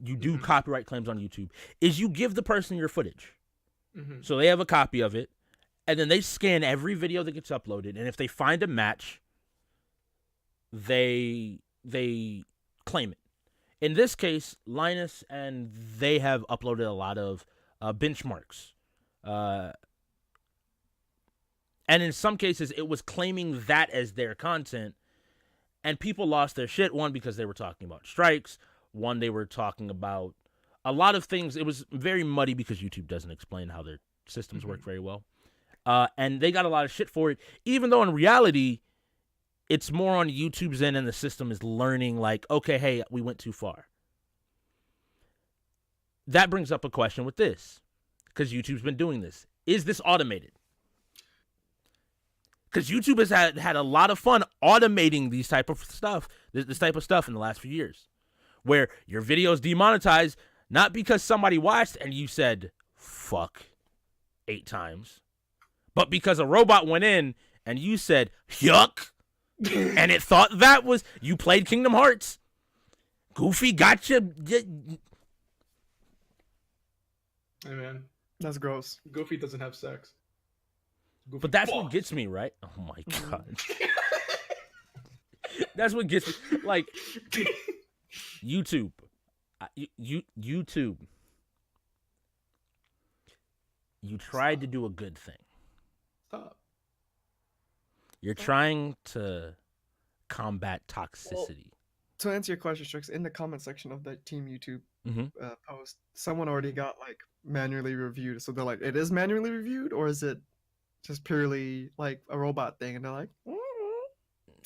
do copyright claims on YouTube is you give the person your footage. Mm-hmm. So they have a copy of it, and then they scan every video that gets uploaded, and if they find a match, they claim it. In this case, Linus and they have uploaded a lot of benchmarks Uh, and in some cases, it was claiming that as their content, and people lost their shit. One, because they were talking about strikes. One, they were talking about a lot of things. It was very muddy because YouTube doesn't explain how their systems work very well. And they got a lot of shit for it, even though in reality, it's more on YouTube's end and the system is learning like, okay, hey, we went too far. That brings up a question with this, because YouTube's been doing this. Is this automated? Because YouTube has had a lot of fun automating this type of stuff in the last few years, where your video is demonetized, not because somebody watched and you said, fuck, 8 times, but because a robot went in and you said, yuck, and it thought that was, you played Kingdom Hearts. Goofy got you. Hey, man. That's gross. Goofy doesn't have sex. Goofy But that's balls. what gets me, right? Oh my God. That's what gets me. Like, YouTube. YouTube. You tried to do a good thing. Stop. You're trying to combat toxicity. To answer your question, Strix, in the comment section of that Team YouTube Mhm. post, someone already got like manually reviewed. So they're like, it is manually reviewed, or is it just purely like a robot thing? And they're like,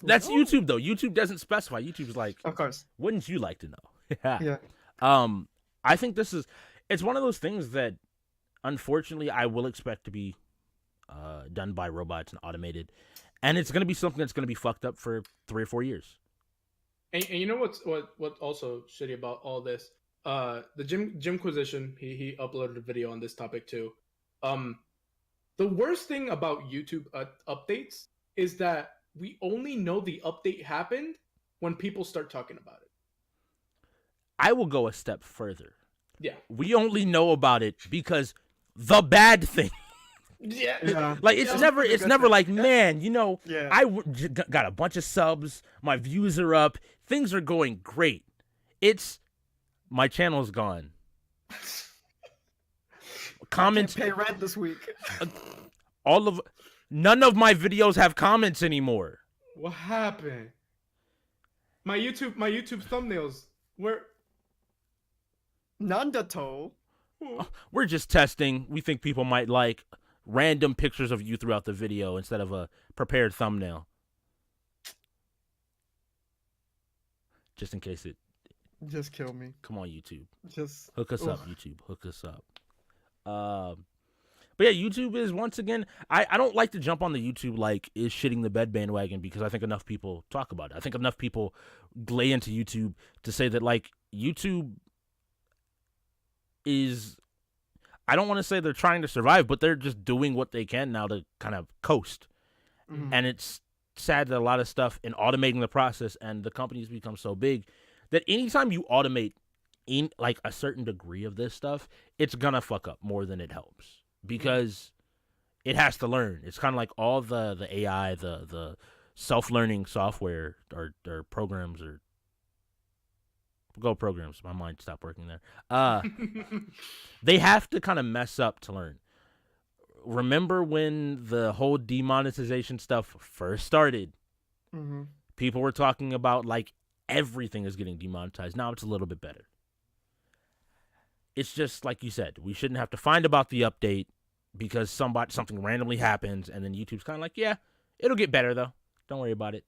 That's oh. YouTube, though. YouTube doesn't specify. YouTube's like, Of course. wouldn't you like to know? Yeah. I think it's one of those things that, unfortunately, I will expect to be done by robots and automated. And it's going to be something that's going to be fucked up for 3 or 4 years. And you know what also shitty about all this? The Jimquisition, he uploaded a video on this topic too. The worst thing about YouTube updates is that we only know the update happened when people start talking about it. I will go a step further. Yeah. We only know about it because the bad thing. Yeah. Like it's never like, man, you know, Yeah. got a bunch of subs, my views are up, things are going great. It's my channel's gone. Comments Pay rent this week. none of my videos have comments anymore. What happened? My YouTube thumbnails were Nandato. We're just testing. We think people might like random pictures of you throughout the video instead of a prepared thumbnail. Just in case it. Just kill me. Come on, YouTube. Just Hook us up, YouTube. Hook us up. But yeah, YouTube is, once again, I don't like to jump on the YouTube like is shitting the bed bandwagon, because I think enough people talk about it. I think enough people lay into YouTube to say that like YouTube is, I don't want to say they're trying to survive, but they're just doing what they can now to kind of coast. Mhm. And it's sad that a lot of stuff in automating the process and the companies become so big that anytime you automate in like a certain degree of this stuff, it's gonna fuck up more than it helps, because it has to learn. It's kind of like all the AI, the self-learning software or programs, or programs. My mind stopped working there. They have to kind of mess up to learn. Remember when the whole demonetization stuff first started? Mhm. People were talking about like everything is getting demonetized. Now it's a little bit better. It's just like you said, we shouldn't have to find about the update because something randomly happens, and then YouTube's kind of like, yeah, it'll get better though. Don't worry about it.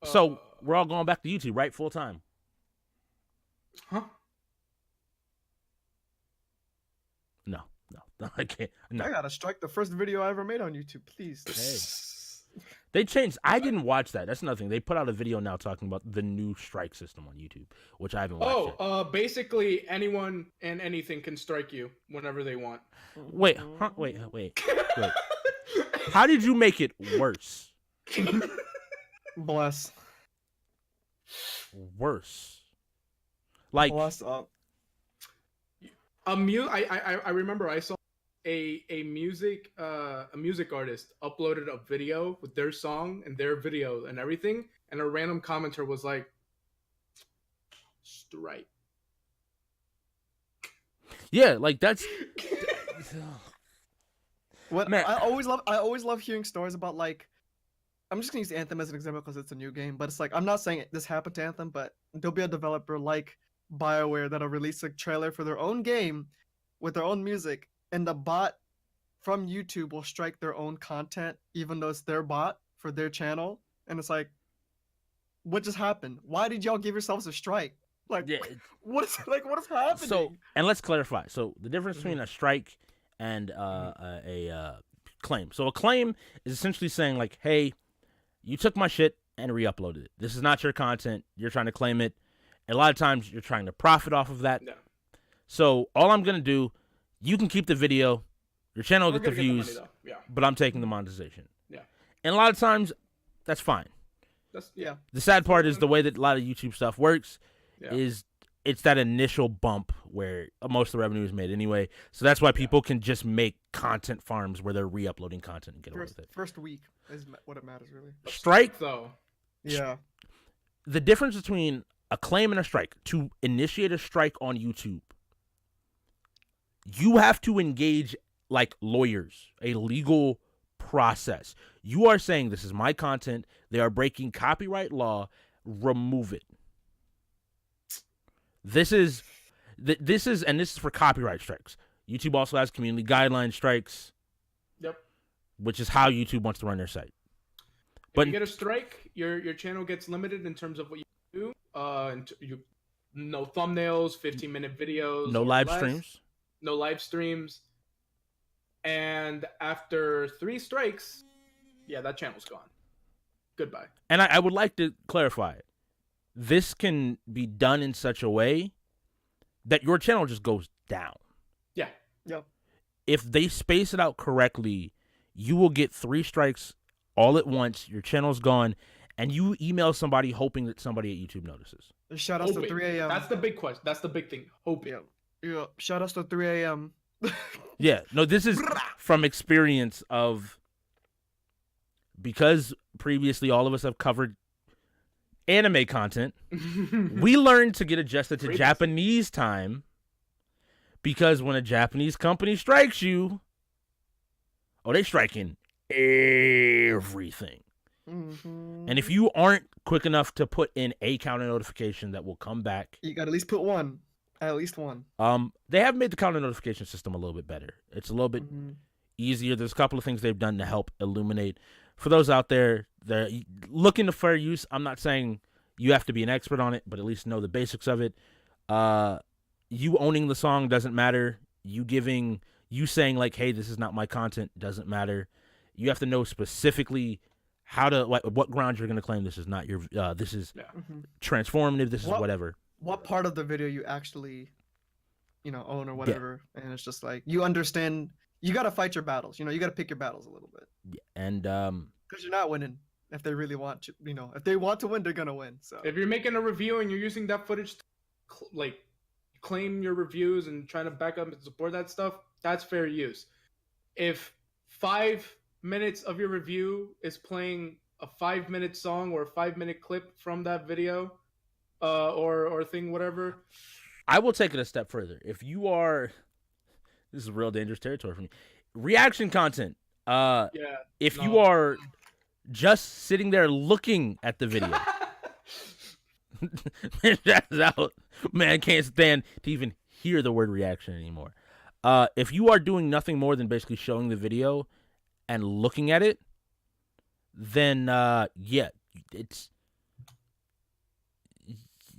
So we're all going back to YouTube, right? Full time. Huh? No, I can't. No. I gotta strike the first video I ever made on YouTube, please. Hey. They changed. I didn't watch that. That's another thing. They put out a video now talking about the new strike system on YouTube, which I haven't watched yet. Basically anyone and anything can strike you whenever they want. Wait. How did you make it worse? Bless. Worse. Like, Bless up. I remember I saw a music artist uploaded a video with their song and their video and everything, and a random commenter was like, strike. Yeah, like that's. What Man. I always love hearing stories about like. I'm just gonna use Anthem as an example because it's a new game, but it's like I'm not saying this happened to Anthem, but there'll be a developer like BioWare that'll release a trailer for their own game with their own music, and the bot from YouTube will strike their own content, even though it's their bot for their channel, and it's like, what just happened? Why did y'all give yourselves a strike? Like, Yeah. what is happening? So, and let's clarify. So, the difference between a strike and a claim. So, a claim is essentially saying like, hey, you took my shit and re-uploaded it. This is not your content. You're trying to claim it. And a lot of times you're trying to profit off of that. No. So all I'm going to do, you can keep the video. Your channel will get the views, Yeah. but I'm taking the monetization. Yeah. And a lot of times that's fine. Yeah. The sad part is the way that a lot of YouTube stuff works Yeah. is it's that initial bump where most of the revenue is made anyway. So that's why people can just make content farms where they're re-uploading content and get away with it. First week is what it matters really. Strike, though. Yeah. the difference between a claim and a strike, to initiate a strike on YouTube, you have to engage like lawyers, a legal process. You are saying this is my content. They are breaking copyright law. Remove it. This is for copyright strikes. YouTube also has community guideline strikes. Yep. Which is how YouTube wants to run their site. But if you get a strike, your channel gets limited in terms of what you do. No thumbnails, 15-minute videos, no live streams. No live streams. And after 3 strikes, yeah, that channel's gone. Goodbye. And I would like to clarify it. This can be done in such a way that your channel just goes down. Yeah. Yep. If they space it out correctly, you will get 3 strikes all at once. Your channel's gone, and you email somebody hoping that somebody at YouTube notices. Shout outs to 3 a.m. That's the big question. That's the big thing. Hoping. Yeah. Shout outs to 3 a.m. Yeah. No, this is from experience of, because previously all of us have covered anime content, we learned to get adjusted to Japanese time, because when a Japanese company strikes you, they striking everything. Mm-hmm. And if you aren't quick enough to put in a counter notification that will come back, you got to at least put one. At least one. They have made the counter notification system a little bit better. It's a little bit easier. There's a couple of things they've done to help illuminate. For those out there that are looking to fair use, I'm not saying you have to be an expert on it, but at least know the basics of it. You owning the song doesn't matter. You saying like, hey, this is not my content doesn't matter. You have to know specifically what grounds you're going to claim this is not your, this is transformative, this is whatever. What part of the video you actually, own or whatever. Yeah. And it's just like, you understand, you got to fight your battles. You got to pick your battles a little bit. Yeah. And, because you're not winning. If they really want to, if they want to win, they're going to win. So if you're making a review and you're using that footage to claim your reviews and trying to back up and support that stuff, that's fair use. If 5 minutes of your review is playing a 5-minute song or a 5-minute clip from that video, or thing, whatever, I will take it a step further. If you are, this is real dangerous territory for me. Reaction content. If you are just sitting there looking at the video, man, can't stand to even hear the word reaction anymore. If you are doing nothing more than basically showing the video and looking at it, then it's.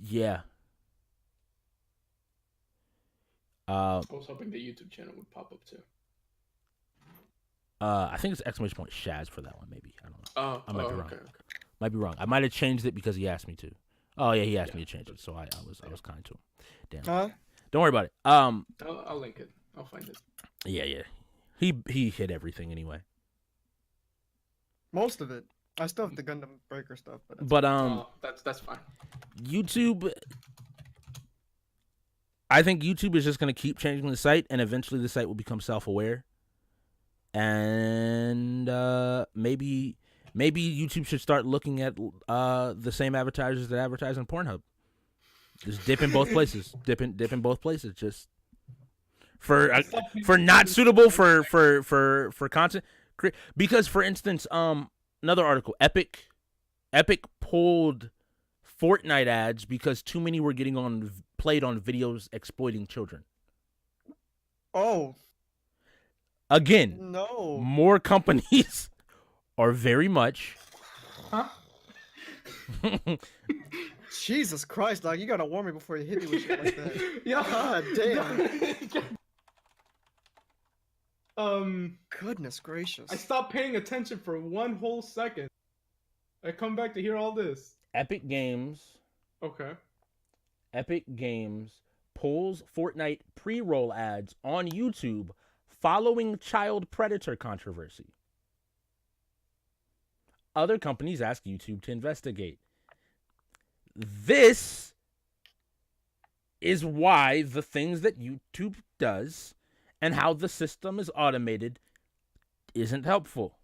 Yeah. I was hoping the YouTube channel would pop up too. I think it's exclamation point Shaz for that one, maybe. I don't know. I might be wrong. Okay. Might be wrong. I might have changed it because he asked me to. Oh yeah, he asked me to change it, so I was kind to him. Damn. Don't worry about it. I'll link it. I'll find it. Yeah. He hit everything anyway. Most of it. I still have the Gundam Breaker stuff, but that's fine. YouTube. I think YouTube is just going to keep changing the site, and eventually the site will become self-aware. And maybe YouTube should start looking at the same advertisers that advertise on Pornhub. Just dip in both places. Dip in both places. Just for not suitable for content. Because, for instance, another article, Epic pulled Fortnite ads because too many were getting played on videos exploiting children. Oh. Again, No. more companies are very much. Huh? Jesus Christ, dog! You gotta warn me before you hit me with shit like that. Yeah. God damn. Um, Goodness gracious. I stopped paying attention for 1 whole second. I come back to hear all this. Epic Games pulls Fortnite pre-roll ads on YouTube following child predator controversy. Other companies ask YouTube to investigate. This is why the things that YouTube does and how the system is automated isn't helpful.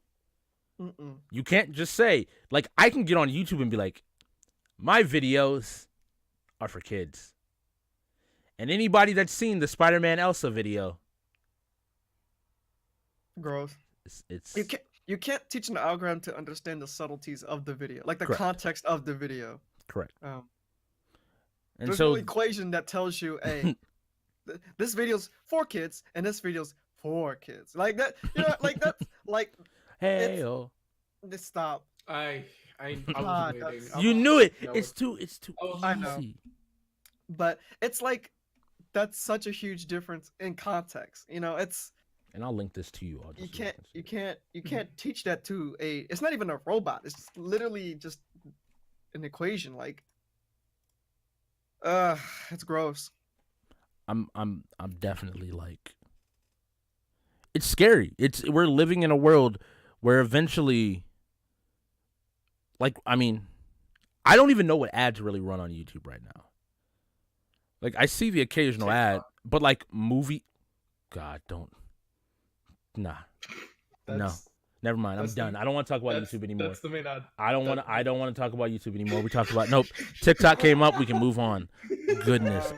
Mm-mm. You can't just say, like, I can get on YouTube and be like, my videos are for kids. And anybody that's seen the Spider-Man Elsa video, Gross. it's You can't teach an algorithm to understand the subtleties of the video, like the Correct. context of the video. correct. And There's so no equation that tells you, hey, this video's for kids and this video's for kids. Like that, you know, like that, like hey, oh. just stop. I God, was waiting. You knew it. It's too Oh, I know. easy. But it's like that's such a huge difference in context. You know, it's And I'll link this to you. All you can't teach that to a. It's not even a robot. It's just literally just an equation. Like, it's gross. I'm definitely like, it's scary. We're living in a world where eventually, like, I mean, I don't even know what ads really run on YouTube right now. Like, I see the occasional ad, but like movie, God, don't, nah, no, never mind. I'm done. I don't want to talk about YouTube anymore. That's the main ad. I don't want to talk about YouTube anymore. We talked about, nope. TikTok came up. We can move on. Goodness.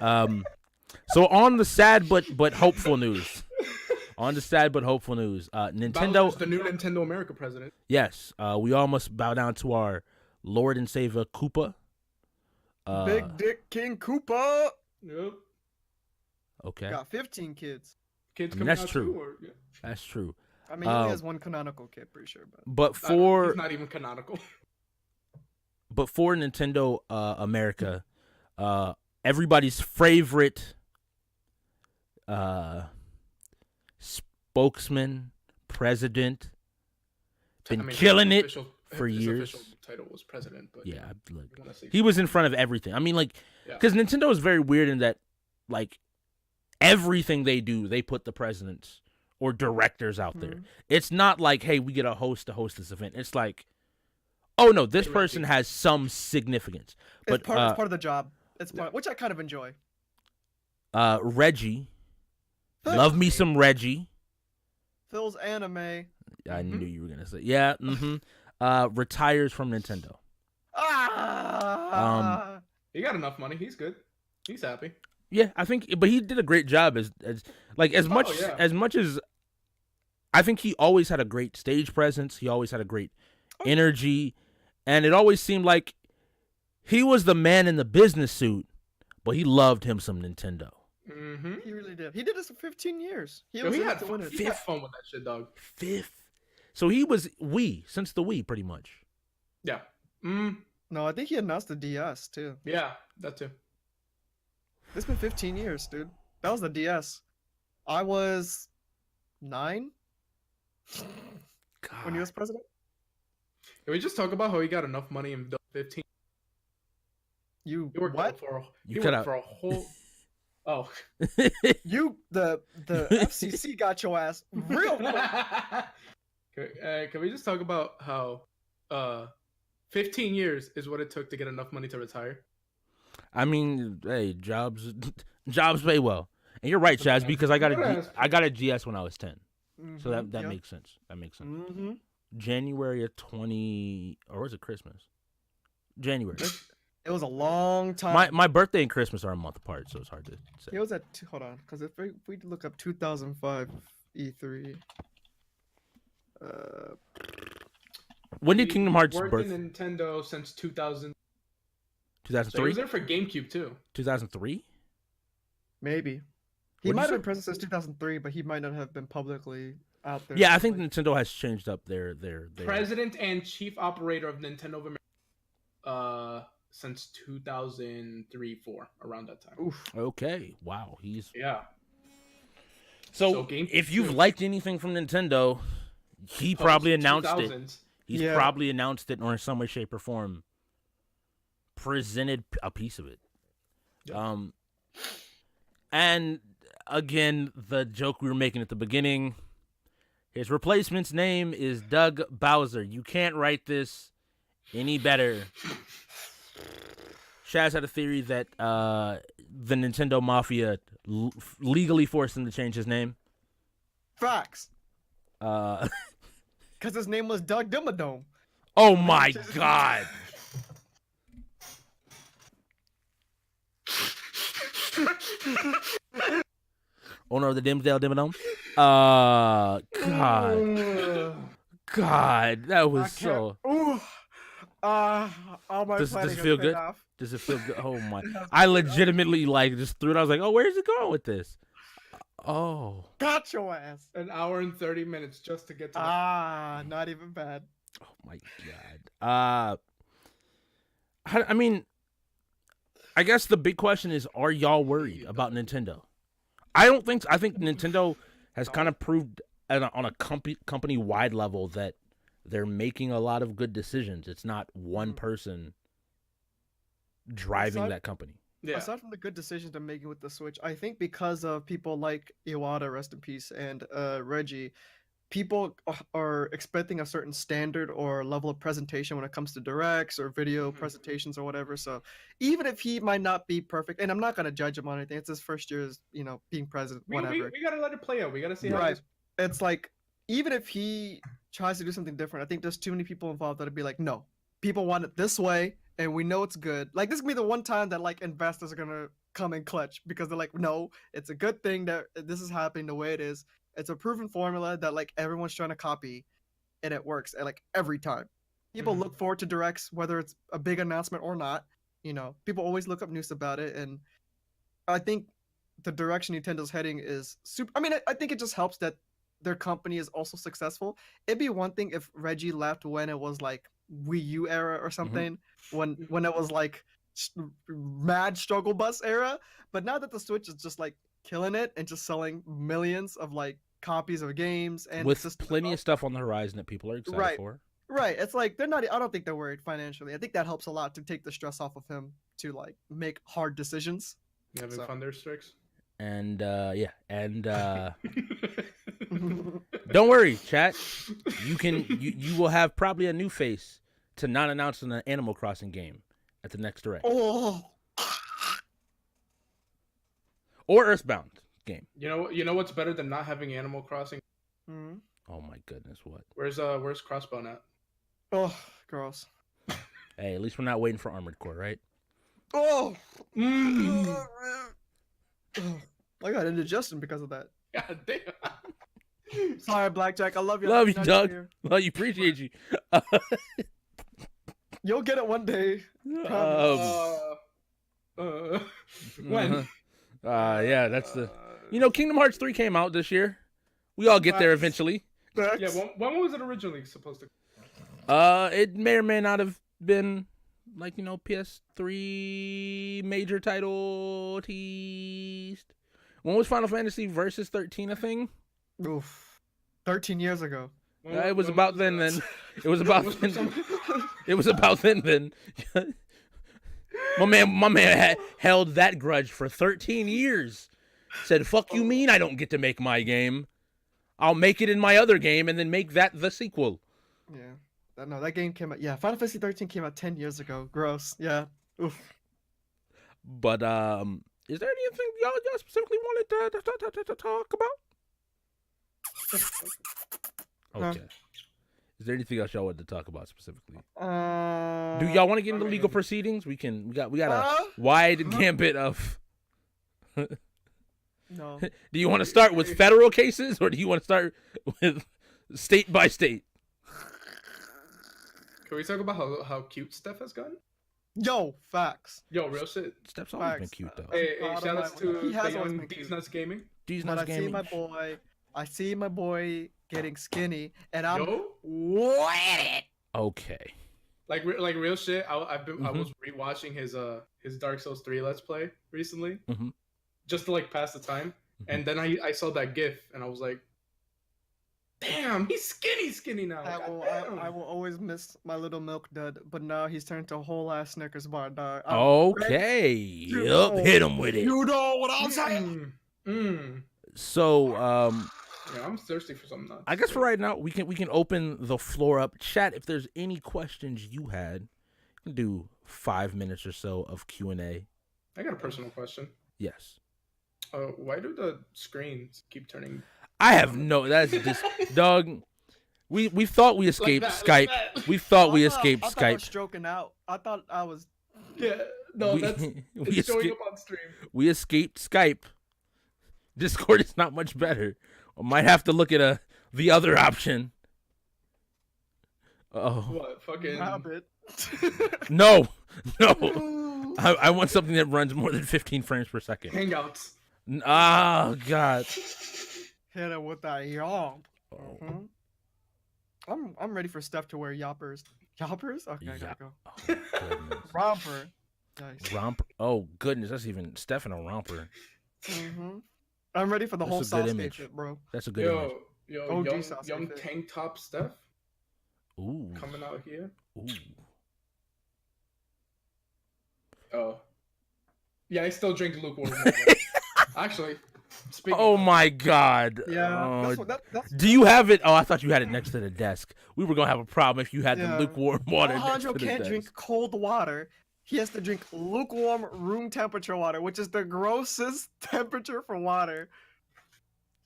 So on the sad but hopeful news. Nintendo. Bowser's the new Nintendo America president. Yes. We all must bow down to our Lord and Savior Koopa. Big Dick King Koopa Yep. Okay. got 15 kids. Kids I mean, coming that's out true. too, or, yeah. That's true. I mean, he only has one canonical kid, pretty sure. But He's for not even canonical. Nintendo America, everybody's favorite spokesman, president, been killing it for his years. Official title was president, but Yeah, look, you wanna say he was in front of everything. I mean, like, Yeah. because Nintendo is very weird in that, like, everything they do, they put the presidents or directors out there. Mhm. It's not like, hey, we get a host to host this event. It's like, oh no, this person has some significance. But it's part of the job. It's part, which I kind of enjoy. Reggie, love me some Reggie. Phil's anime. I knew you were gonna say, yeah. Retires from Nintendo. he got enough money. He's good. He's happy. Yeah, I think, but he did a great job as much as I think he always had a great stage presence. He always had a great energy, and it always seemed like he was the man in the business suit, but he loved him some Nintendo. Mm-hmm. He really did. He did this for 15 years. He He had fun with that shit, dog. So he was Wii since the Wii, pretty much. Yeah. No, I think he announced the DS too. Yeah, that too. It's been 15 years, dude. That was the DS. I was 9 when he was president. Can we just talk about how he got enough money in 15? You He worked what? for a whole. Oh. You the FCC got your ass real quick. Can we just talk about how 15 years is what it took to get enough money to retire? I mean, hey, jobs pay well, and you're right, Chaz, because I got a GS when I was 10, so that makes sense. That makes sense. Mm-hmm. January of 20, or was it Christmas? January. It was a long time. My birthday and Christmas are a month apart, so it's hard to say. He was at hold on, because if we look up 2005 E3. When did Kingdom Hearts worked birth? in Nintendo since 2000. So he 2003. was there for GameCube too. 2003. Maybe. He What'd might you have been say? present since 2003, but he might not have been publicly out there. Yeah, I think Nintendo has changed up their President and Chief Operator of Nintendo of America since 2003-4, around that time. Oof. Okay. Wow. He's Yeah. so. GameCube If you've too. liked anything from Nintendo, he probably announced it. 2000s. He's Yeah. probably announced it or in some way, shape, or form presented a piece of it. Yeah. And again, the joke we were making at the beginning, his replacement's name is Doug Bowser. You can't write this any better. Shaz had a theory that the Nintendo Mafia legally forced him to change his name. Facts. Uh, Because his name was Doug Dimmadome. oh my god. Owner of the Dimsdale Dimmadome. God, that was so. Ooh. All my Does planning it has feel paid good? off. Does it feel good? Oh my! I legitimately like just threw it. I was like, oh, where's it going with this? Oh, Got your ass. An hour and 30 minutes just to get to Not even bad. oh my god. I mean, I guess the big question is, are y'all worried about Nintendo? I don't think so. I think Nintendo has kind of proved on a company wide level that they're making a lot of good decisions. It's not one person driving that company. Yeah. Aside from the good decisions they're making with the Switch, I think because of people like Iwata, rest in peace, and Reggie, people are expecting a certain standard or level of presentation when it comes to directs or video presentations or whatever. So even if he might not be perfect, and I'm not gonna judge him on anything, it's his first year as being president, whatever. We gotta let it play out. We gotta see how Right. this. It's like even if he tries to do something different, I think there's too many people involved that'd be like, no, people want it this way, and we know it's good. Like this is gonna be the one time that like investors are gonna come in clutch because they're like, no, it's a good thing that this is happening the way it is. It's a proven formula that like everyone's trying to copy, and it works like every time. People look forward to directs, whether it's a big announcement or not. People always look up news about it, and I think the direction Nintendo's heading is super. I mean, I think it just helps that their company is also successful. It'd be one thing if Reggie left when it was like Wii U era or something, when it was like mad struggle bus era. But now that the Switch is just like killing it and just selling millions of like copies of games and With plenty of stuff on the horizon that people are excited for. Right. It's like they're not. I don't think they're worried financially. I think that helps a lot to take the stress off of him to like make hard decisions. You having fun there, Strix? And don't worry, chat. You will have probably a new face to not announce an Animal Crossing game at the next direct. Oh. Or Earthbound game. You know what's better than not having Animal Crossing? Oh my goodness, what? Where's Crossbone at? Oh, gross. Hey, at least we're not waiting for Armored Core, right? Oh. I got indigestion because of that. God damn. Sorry, Blackjack. I love you. Love you, Doug. Love you. Appreciate you. You'll get it one day. When? Yeah, that's the. Kingdom Hearts 3 came out this year. We all get there eventually. Yeah, when was it originally supposed to? It may or may not have been like PS3 major title teased. When was Final Fantasy Versus 13 a thing? Oof, 13 years ago. It was about then. Then it was about then. It was about then. My man held that grudge for 13 years. Said, "Fuck you mean I don't get to make my game? I'll make it in my other game and then make that the sequel." Yeah. No, that game came out. Yeah, Final Fantasy 13 came out 10 years ago. Gross. Yeah. Oof. But is there anything y'all specifically wanted to talk about? Okay. Is there anything else y'all wanted to talk about specifically? Do Do y'all want to get into legal proceedings? We got a wide gambit of. No. Do you want to start with federal cases or do you want to start with state by state? Can we talk about how cute Steph has gotten? Yo, facts. Yo, real shit. Steph's always been Facts. cute though. Hey, proud of shout my- outs to he has the always young been D's cute. Nuts Gaming. D's But Nuts Gaming. I see my boy getting skinny, and I'm Yo, with it. Okay. like real shit. I Mm-hmm. was rewatching his Dark Souls 3 Let's Play recently, Mhm. just to like pass the time. Mhm. And then I saw that GIF and I was like, damn, he's skinny now. I will always miss my little milk dud, but now he's turned to a whole ass Snickers bar, dog. Okay. Yup. Hit him with it. You know what I'm saying? So, Yeah, I'm thirsty for something nuts. I guess for right now we can open the floor up. Chat, if there's any questions you had, you can do 5 minutes or so of Q&A. I got a personal question. Yes. Why do the screens keep turning? I have no. That's just dog. We thought we escaped that, Skype. like that. We thought we I escaped thought I was Skype. stroking out. I thought I was. Yeah, no, We- that's we it's showing escaped- up on stream. We escaped Skype. Discord is not much better. I might have to look at the other option. Oh What fucking? Rabbit. no. I want something that runs more than 15 frames per second. Hangouts. Oh God. Hit it with that yomp. Oh, I'm ready for Steph to wear yoppers. Yoppers? Okay, I gotta go. oh, goodness. Romper. Nice. Romper. Oh goodness, that's even Steph in a romper. I'm ready for the That's whole a good Sasuke image. shit, bro. That's a good image. Yo, OG young, Sasuke young fit. tank top Steph Ooh. coming out here. Ooh. Oh, yeah, I still drink lukewarm water. Actually, speaking. Oh of, my God. Yeah. Oh, That's do you have it? Oh, I thought you had it next to the desk. We were gonna have a problem if you had Yeah. the lukewarm water. Alejandro next to the can't desk. drink cold water. He has to drink lukewarm room temperature water, which is the grossest temperature for water.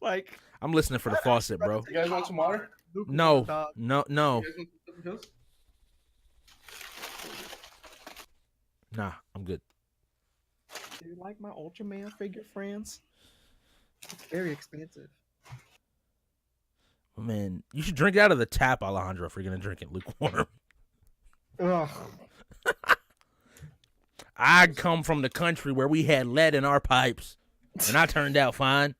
Like, I'm listening for the faucet, bro. You guys want some water? lukewarm, No, dog. no. You guys want some pills? Nah, I'm good. Do you like my Ultraman figure, friends? It's very expensive. Man, you should drink out of the tap, Alejandro, if you're gonna drink it lukewarm. Ugh. I come from the country where we had lead in our pipes, and I turned out fine.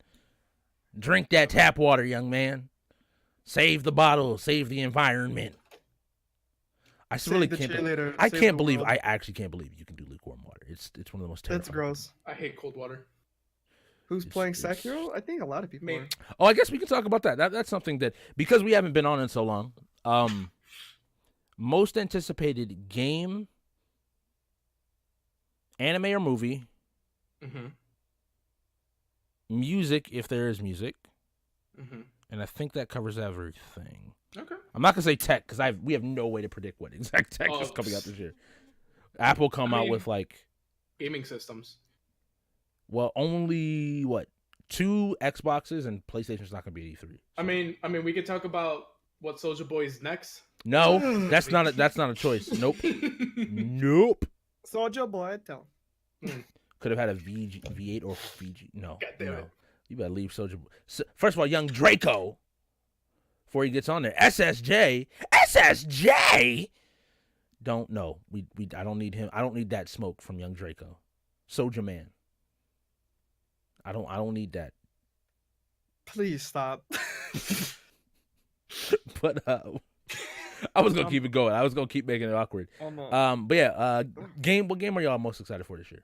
Drink that tap water, young man. Save the bottle. Save the environment. I Save really the can't. cheerleader, I save can't the believe. world. I actually can't believe you can do lukewarm water. It's one of the most terrifying. That's gross. I hate cold water. Who's It's- playing it's- Sekiro? I think a lot of people Me. are. Oh, I guess we can talk about that. That's something that, because we haven't been on in so long. Most anticipated game, anime or movie, Mm-hmm. music if there is music, Mm-hmm. and I think that covers everything. Okay. I'm not gonna say tech because we have no way to predict what exact tech is coming out this year. Apple come out mean- with like, Gaming systems. well, only what, 2 Xboxes, and PlayStation's not gonna be at E3. I mean, we could talk about what Soldier Boy is next. No, that's not a choice. Nope, nope. Soldier Boy, tell. Could have had a V8 or VG. No, God damn no. it. You better leave Soldier. First of all, young Draco, before he gets on there, SSJ. Don't know. I don't need him. I don't need that smoke from young Draco. Soldier Man. I don't need that. Please stop. But I was gonna keep it going. I was gonna keep making it awkward. But yeah, game. What game are y'all most excited for this year?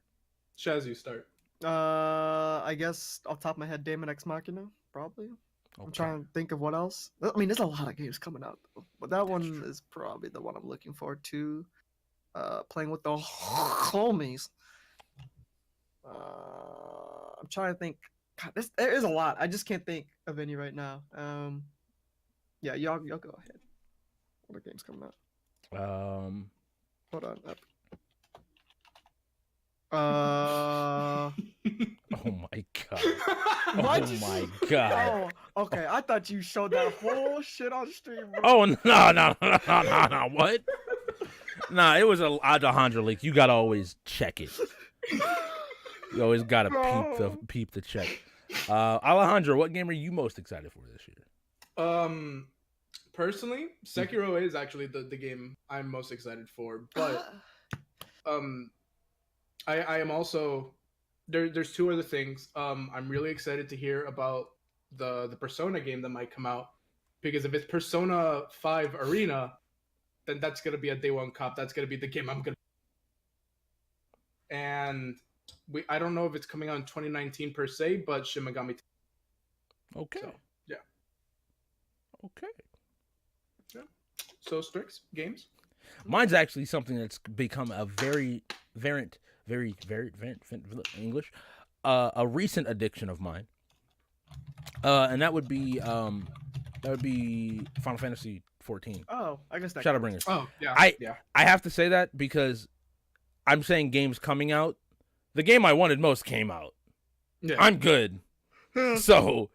Shaz, you start. I guess off the top of my head, Damon X Machina, probably. I'm Okay. trying to think of what else. I mean, there's a lot of games coming out, but that one is probably the one I'm looking forward to. Playing with the homies. I'm trying to think. God, there is a lot. I just can't think of any right now. Yeah, y'all go ahead. What are games coming out? Hold on. Uh, Oh my god. Why'd Oh you- my god. oh, okay. I thought you showed that whole shit on stream, bro. Oh no. What? Nah, it was a Alejandro leak. You gotta always check it. You always gotta Bro. peep the check. Alejandro, what game are you most excited for this year? Personally, Sekiro is actually the game I'm most excited for. But I am also there's two other things. I'm really excited to hear about the Persona game that might come out, because if it's Persona 5 Arena, then that's gonna be a day one cop. That's gonna be the game I'm gonna. And I don't know if it's coming out in 2019 per se, but Shin Megami. Okay. So, yeah. Okay. So Strix games. Mine's actually something that's become a very English, a recent addiction of mine, and that would be Final Fantasy 14. Oh, I guess that. Shadowbringers. Oh yeah. I have to say that because I'm saying games coming out. The game I wanted most came out. Yeah. I'm good. So,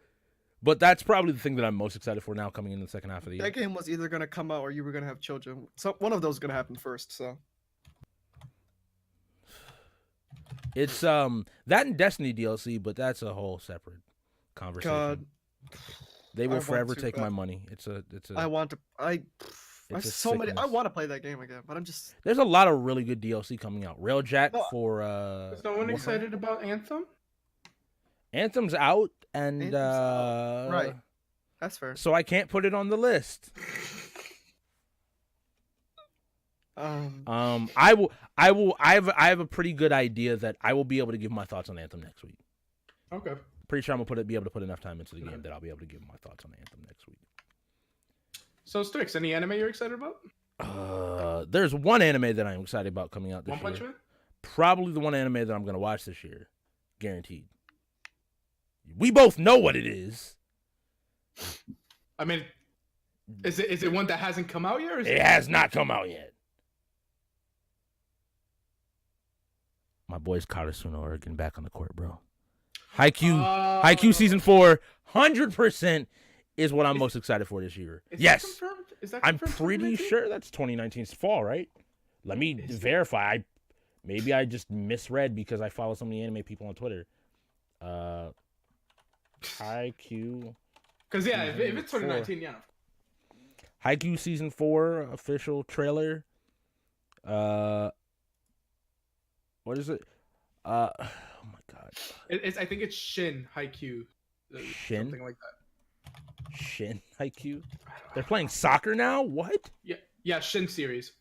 but that's probably the thing that I'm most excited for now coming in the second half of the year. That game was either gonna come out or you were gonna have children. So one of those is gonna happen first. So. It's that and Destiny DLC, but that's a whole separate conversation. God. They I will want forever to, take but my money. It's a I want to. I have a so many. I sickness. want to play that game again, but I'm just. There's a lot of really good DLC coming out. Railjack No, for Is no one Warframe. excited about Anthem? Anthem's out, and Anthem's out. Right. That's fair. so I can't put it on the list. I have a pretty good idea that I will be able to give my thoughts on Anthem next week. Okay. Pretty sure I'm gonna be able to put enough time into the game that I'll be able to give my thoughts on Anthem next week. So Strix, any anime you're excited about? There's one anime that I'm excited about coming out this One Punch year. Man? Probably the one anime that I'm gonna watch this year, guaranteed. We both know what it is. I mean, is it one that hasn't come out yet? Or is It has not come out yet. My boys Karasuno are getting back on the court, bro. Haikyuu season 4, 100% is what I'm most excited for this year. Is Yes, that confirmed? Is that I'm confirmed pretty 2019? sure that's 2019's fall, right? Let me verify. Maybe I just misread because I follow so many anime people on Twitter. Haikyuu. Because yeah, if it's 2019, yeah. Haikyuu season 4 official trailer. What is it? Oh my god. I think it's Shin Haikyuu. Shin? Something like that. Shin Haikyuu. They're playing soccer now. What? Yeah, Shin series.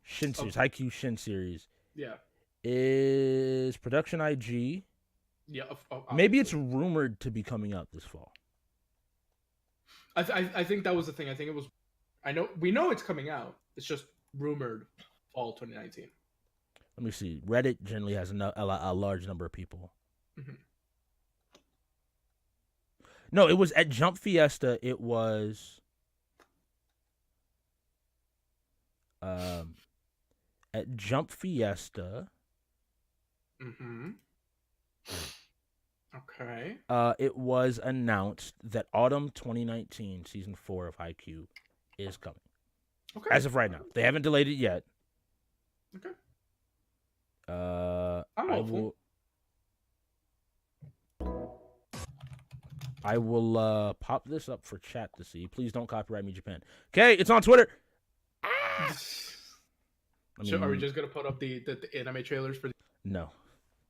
Shin series. Haikyuu Shin series Yeah. is production IG. Yeah. Maybe it's rumored to be coming out this fall. I think that was the thing. I think it was. We know it's coming out. It's just rumored fall 2019. Let me see. Reddit generally has a large number of people. Mhm. No, it was at Jump Fiesta. It was at Jump Fiesta. Mm-hmm. Okay. It was announced that autumn 2019 season 4 of Haikyuu is coming. Okay. As of right now, they haven't delayed it yet. Okay. I'm hopeful. I will pop this up for chat to see. Please don't copyright me, Japan. Okay, it's on Twitter. So are we just gonna put up the anime trailers for? No.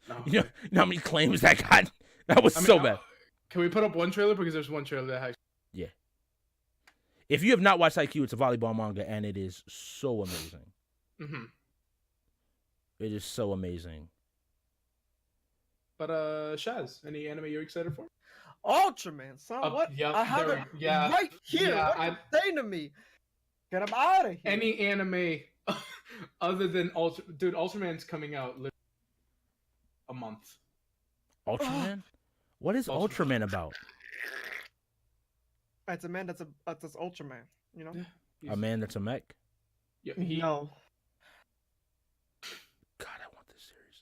No. You know how many claims that got? That was so bad. Can we put up one trailer, because there's one trailer that has? Yeah. If you have not watched Haikyuu, it's a volleyball manga, and it is so amazing. Mm-hmm. It is so amazing. But Shaz, any anime you're excited for? Ultraman, son. What? Yeah, I have it right here. Yeah, what are you saying to me? Get him out of here. Any anime other than Ultraman's coming out literally a month. Ultraman? What is Ultraman about? It's a man that's Ultraman. You know? Yeah, A man that's a mech? Yeah, No. God, I want this series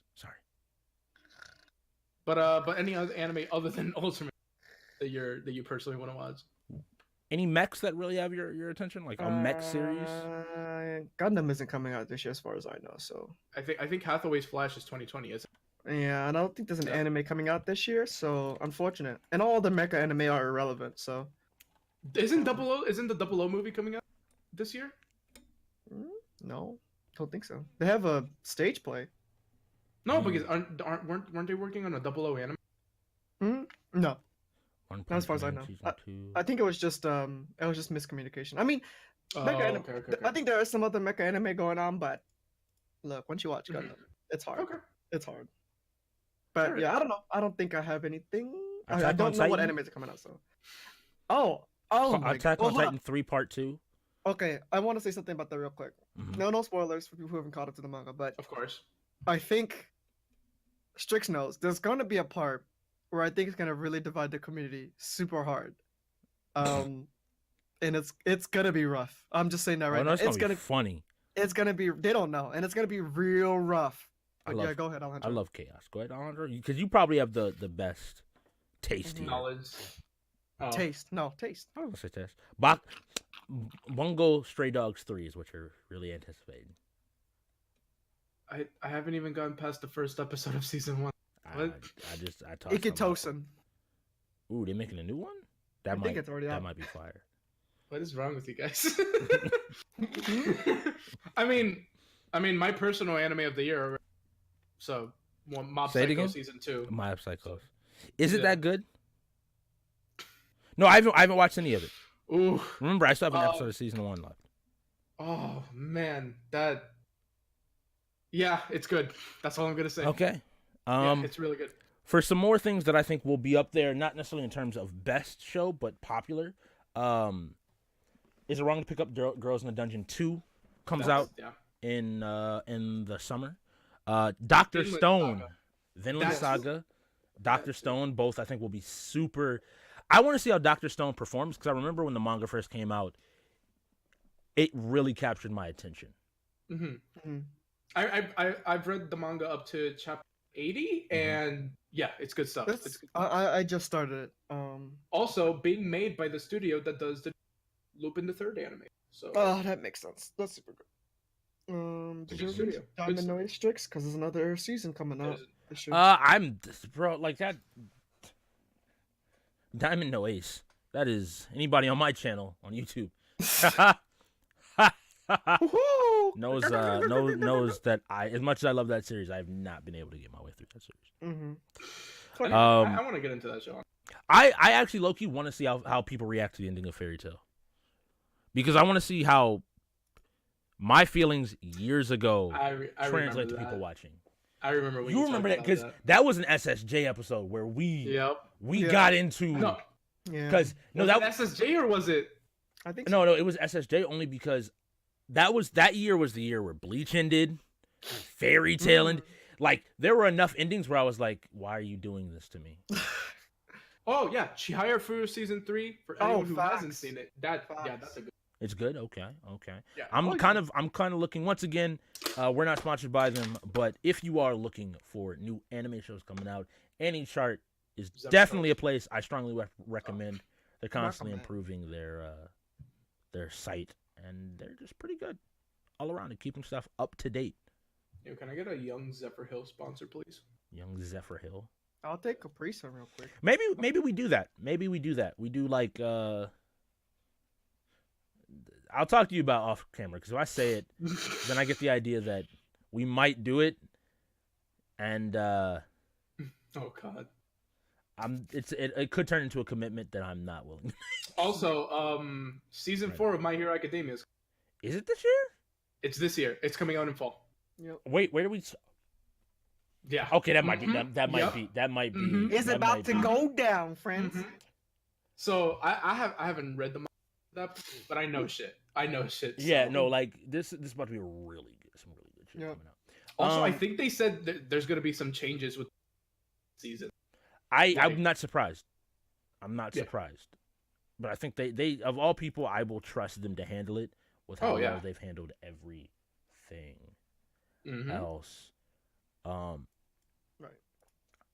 But any other anime other than Ultimate that you personally want to watch? Any mechs that really have your attention, like a mech series? Gundam isn't coming out this year, as far as I know. So I think Hathaway's Flash is 2020, isn't it? yeah, and I don't think there's an Yeah. anime coming out this year. So unfortunate. And all the mecha anime are irrelevant. So Isn't the Double O movie coming out this year? no, don't think so. They have a stage play. No, because weren't they working on a Double O anime? No, One not as far as I Punch know. Man, season 2. I think it was just miscommunication. I mean, Oh, mecha anime. okay. I think there is some other mecha anime going on, but look, once you watch Gundam, it's hard. Okay. It's hard. But Alright. yeah, I don't know. I don't think I have anything. I Attack don't on know what Titan? animes are coming out. So, oh my Attack God. on Titan 3 Part 2. Okay, I want to say something about that real quick. Mhm. No spoilers for people who haven't caught up to the manga, but Of course. I think Strix knows there's going to be a part where I think it's going to really divide the community super hard. And it's going to be rough. I'm just saying that right Oh, no, now. it's gonna be funny. It's going to be, they don't know, and it's going to be real rough. But love- yeah, go ahead, Alejandro. I love chaos. Go ahead, Alejandro, because you probably have the best taste here. Knowledge. Oh. Taste. No, taste. I was gonna say taste. Bungo Stray Dogs 3 is what you're really anticipating. I haven't even gotten past the first episode of season 1. What? I tossed Ikitosen. Ooh, they're making a new one? I think it's already that out. might be fire. What is wrong with you guys? I mean, my personal anime of the year. So, Mob Say it Psycho again? season 2. My Psychos. Is it Yeah. that good? No, I haven't watched any of it. Ooh. Remember, I still have an episode of season 1 left. Oh man, yeah, it's good. That's all I'm gonna say. Okay. Yeah, it's really good. For some more things that I think will be up there, not necessarily in terms of best show, but popular. Is It Wrong to Pick Up Girls in the Dungeon 2 comes out Yeah. in the summer. Dr. Vinland Stone, Saga. Vinland That's- Saga, Dr. Stone, both I think will be super. I want to see how Dr. Stone performs because I remember when the manga first came out, it really captured my attention. Mm-hmm. Mhm. I've read the manga up to chapter 80, and yeah, it's good stuff. It's good. I just started it. Also being made by the studio that does the Lupin the Third anime. So Oh, that makes sense. That's super good. Did you Good ever read studio. Diamond Good Noise Strix? Because there's another season coming out. this year. Bro, like that. Diamond No Ace. That is anybody on my channel on YouTube. Woohoo! knows that as much as I love that series, I have not been able to get my way through that series. Mhm. I want to get into that show. I actually low-key want to see how people react to the ending of Fairy Tail. Because I want to see how my feelings years ago I translate to remember people that. watching. I remember when You remember that because that was an SSJ episode where we Yep. Yeah. got into No. Yeah. because Was it SSJ or was it? I think no it was SSJ only because that year was the year where Bleach ended, Fairy Tail ended. Like there were enough endings where I was like, why are you doing this to me? Oh yeah, Chihaya Furu season 3 for anyone who facts. hasn't seen it. That's a good. It's good. Okay. Yeah. I'm kind of looking once again. We're not sponsored by them, but if you are looking for new anime shows coming out, Anime Chart is definitely a place I strongly recommend. They're constantly improving their site, and they're just pretty good all around and keeping stuff up to date. Yo, can I get a Young Zephyr Hill sponsor, please? Young Zephyr Hill. I'll take Capri Sun real quick. Maybe we do that. We do like I'll talk to you about off camera because if I say it, then I get the idea that we might do it, and Oh God. it could turn into a commitment that I'm not willing. Also, season 4 of My Hero Academia Is it this year? it's this year. It's coming out in fall. Yep. Wait, where do we? Yeah. Okay, that might be Mhm. that might Yep. be that might be. Mhm. It's that about might to be- go down, friends. Mhm. So I haven't read the manga, but I know shit. Yeah, so- no, like this is about to be really good. Some really good shit Yep. coming out. Also, I Um, think they said there's gonna be some changes with season. I'm not surprised. I'm not Yeah. surprised. But I think they of all people, I will trust them to handle it with how Oh, yeah. well they've handled everything Mhm. else. Right.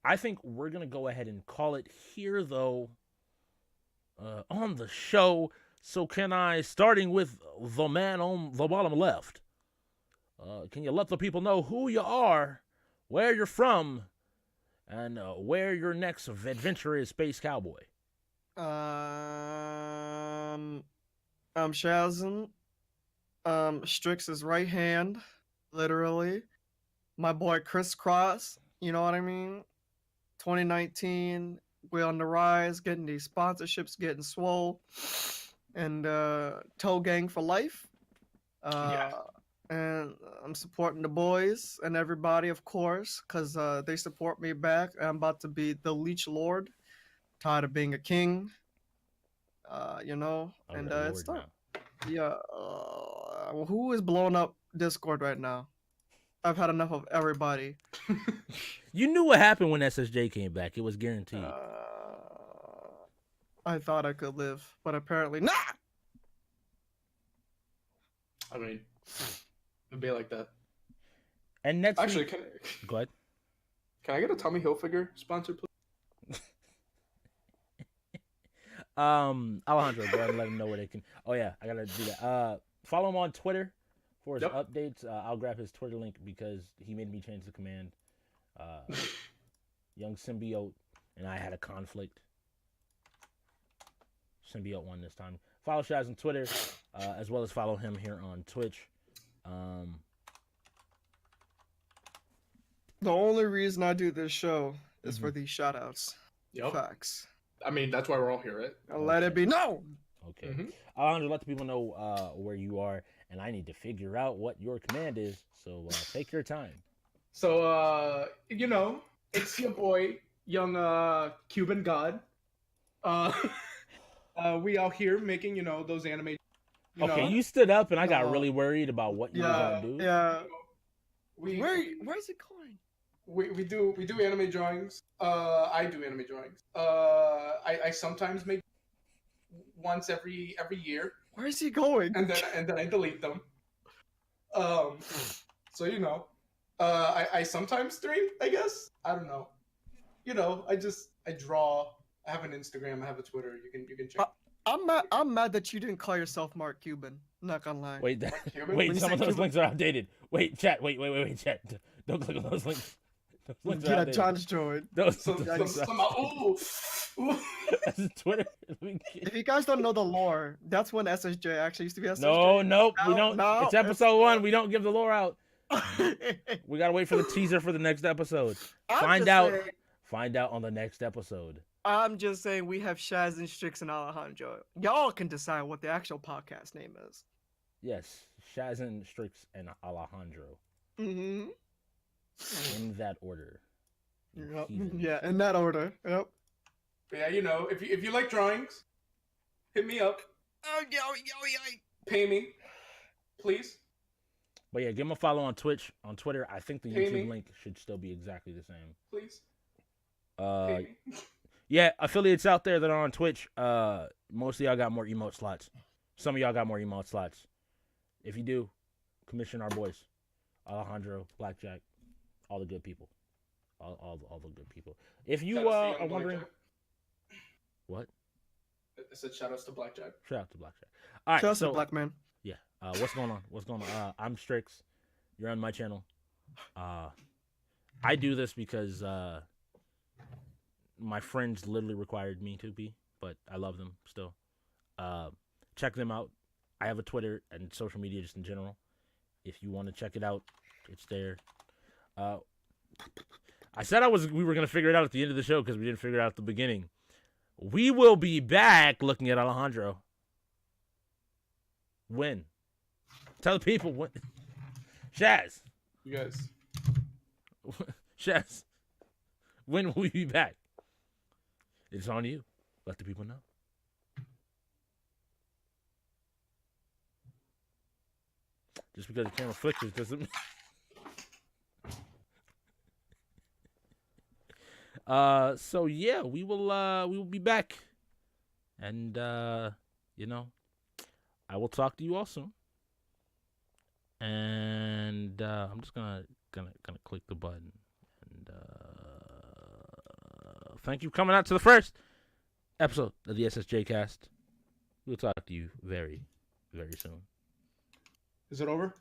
I think we're gonna go ahead and call it here, though. On the show. So can I, starting with the man on the bottom left, can you let the people know who you are, where you're from, and where your next adventure is, Space Cowboy? I'm Shazzyn. Strix's right hand, literally. My boy Crisscross, you know what I mean? 2019, we're on the rise, getting these sponsorships, getting swole. And Toe Gang for life. And I'm supporting the boys and everybody, of course, because they support me back. I'm about to be the Leech Lord. Tired of being a king. You know, and it's time. Yeah. Who is blowing up Discord right now? I've had enough of everybody. You knew what happened when SSJ came back. It was guaranteed. I thought I could live, but apparently not. I mean, it'd be like that. And next Actually, week... Go ahead. Can I get a Tommy Hilfiger sponsor, please? Alejandro, go ahead and let them know where they can. Oh yeah, I gotta do that. Follow him on Twitter for his updates. I'll grab his Twitter link because he made me change the command. Young Symbiote and I had a conflict. Symbiote won this time. Follow Shaz on Twitter, as well as follow him here on Twitch. The only reason I do this show is for these shoutouts. Yep. Facts. I mean, that's why we're all here, right? Let it be known. Okay. Alejandro, let the people know where you are, and I need to figure out what your command is. So take your time. So, you know, it's your boy, young Cuban God. We out here making, you know, those anime. You stood up, and I got really worried about what you were gonna do. Yeah. Where's it going? We do anime drawings. I do anime drawings. I sometimes make once every year. Where is he going? And then I delete them. So you know, I sometimes stream. I guess I don't know. You know, I draw. I have an Instagram. I have a Twitter. You can check. I'm mad that you didn't call yourself Mark Cuban. Not gonna lie. Wait, some of those links are outdated. Wait, chat. Wait, chat. Don't click on those links. Yeah, John's joined. Those That's Twitter. If you guys don't know the lore, that's when SSJ actually used to be SSJ. No, we don't. It's episode 1. We don't give the lore out. We gotta wait for the teaser for the next episode. Find out on the next episode. I'm just saying we have Shazzyn, Strix, and Alejandro. Y'all can decide what the actual podcast name is. Yes, Shazzyn, Strix, and Alejandro. Mm-hmm. In that order. Yep. Yeah, in that order. Yep. But yeah, you know, if you like drawings, hit me up. Oh, yo. Pay me, please. But yeah, give him a follow on Twitch, on Twitter. I think the YouTube link should still be exactly the same. Please. Yeah, affiliates out there that are on Twitch. Most of y'all got more emote slots. Some of y'all got more emote slots. If you do, commission our boys, Alejandro, Blackjack, all the good people, all the good people. If you are wondering, what? I said shout outs to Blackjack. Shout out to Blackjack. All right, shout out to Black Man. Yeah. What's going on? I'm Strix. You're on my channel. I do this because my friends literally required me to be, but I love them still. Check them out. I have a Twitter and social media just in general. If you want to check it out, it's there. I said we were going to figure it out at the end of the show because we didn't figure it out at the beginning. We will be back looking at Alejandro. When? Tell the people when. Shaz. You guys. Shaz. When will we be back? It's on you. Let the people know. Just because the camera flickers doesn't. So yeah, we will be back, and you know, I will talk to you all soon. And I'm just gonna click the button, and thank you for coming out to the first episode of the SSJ cast. We'll talk to you very, very soon. Is it over?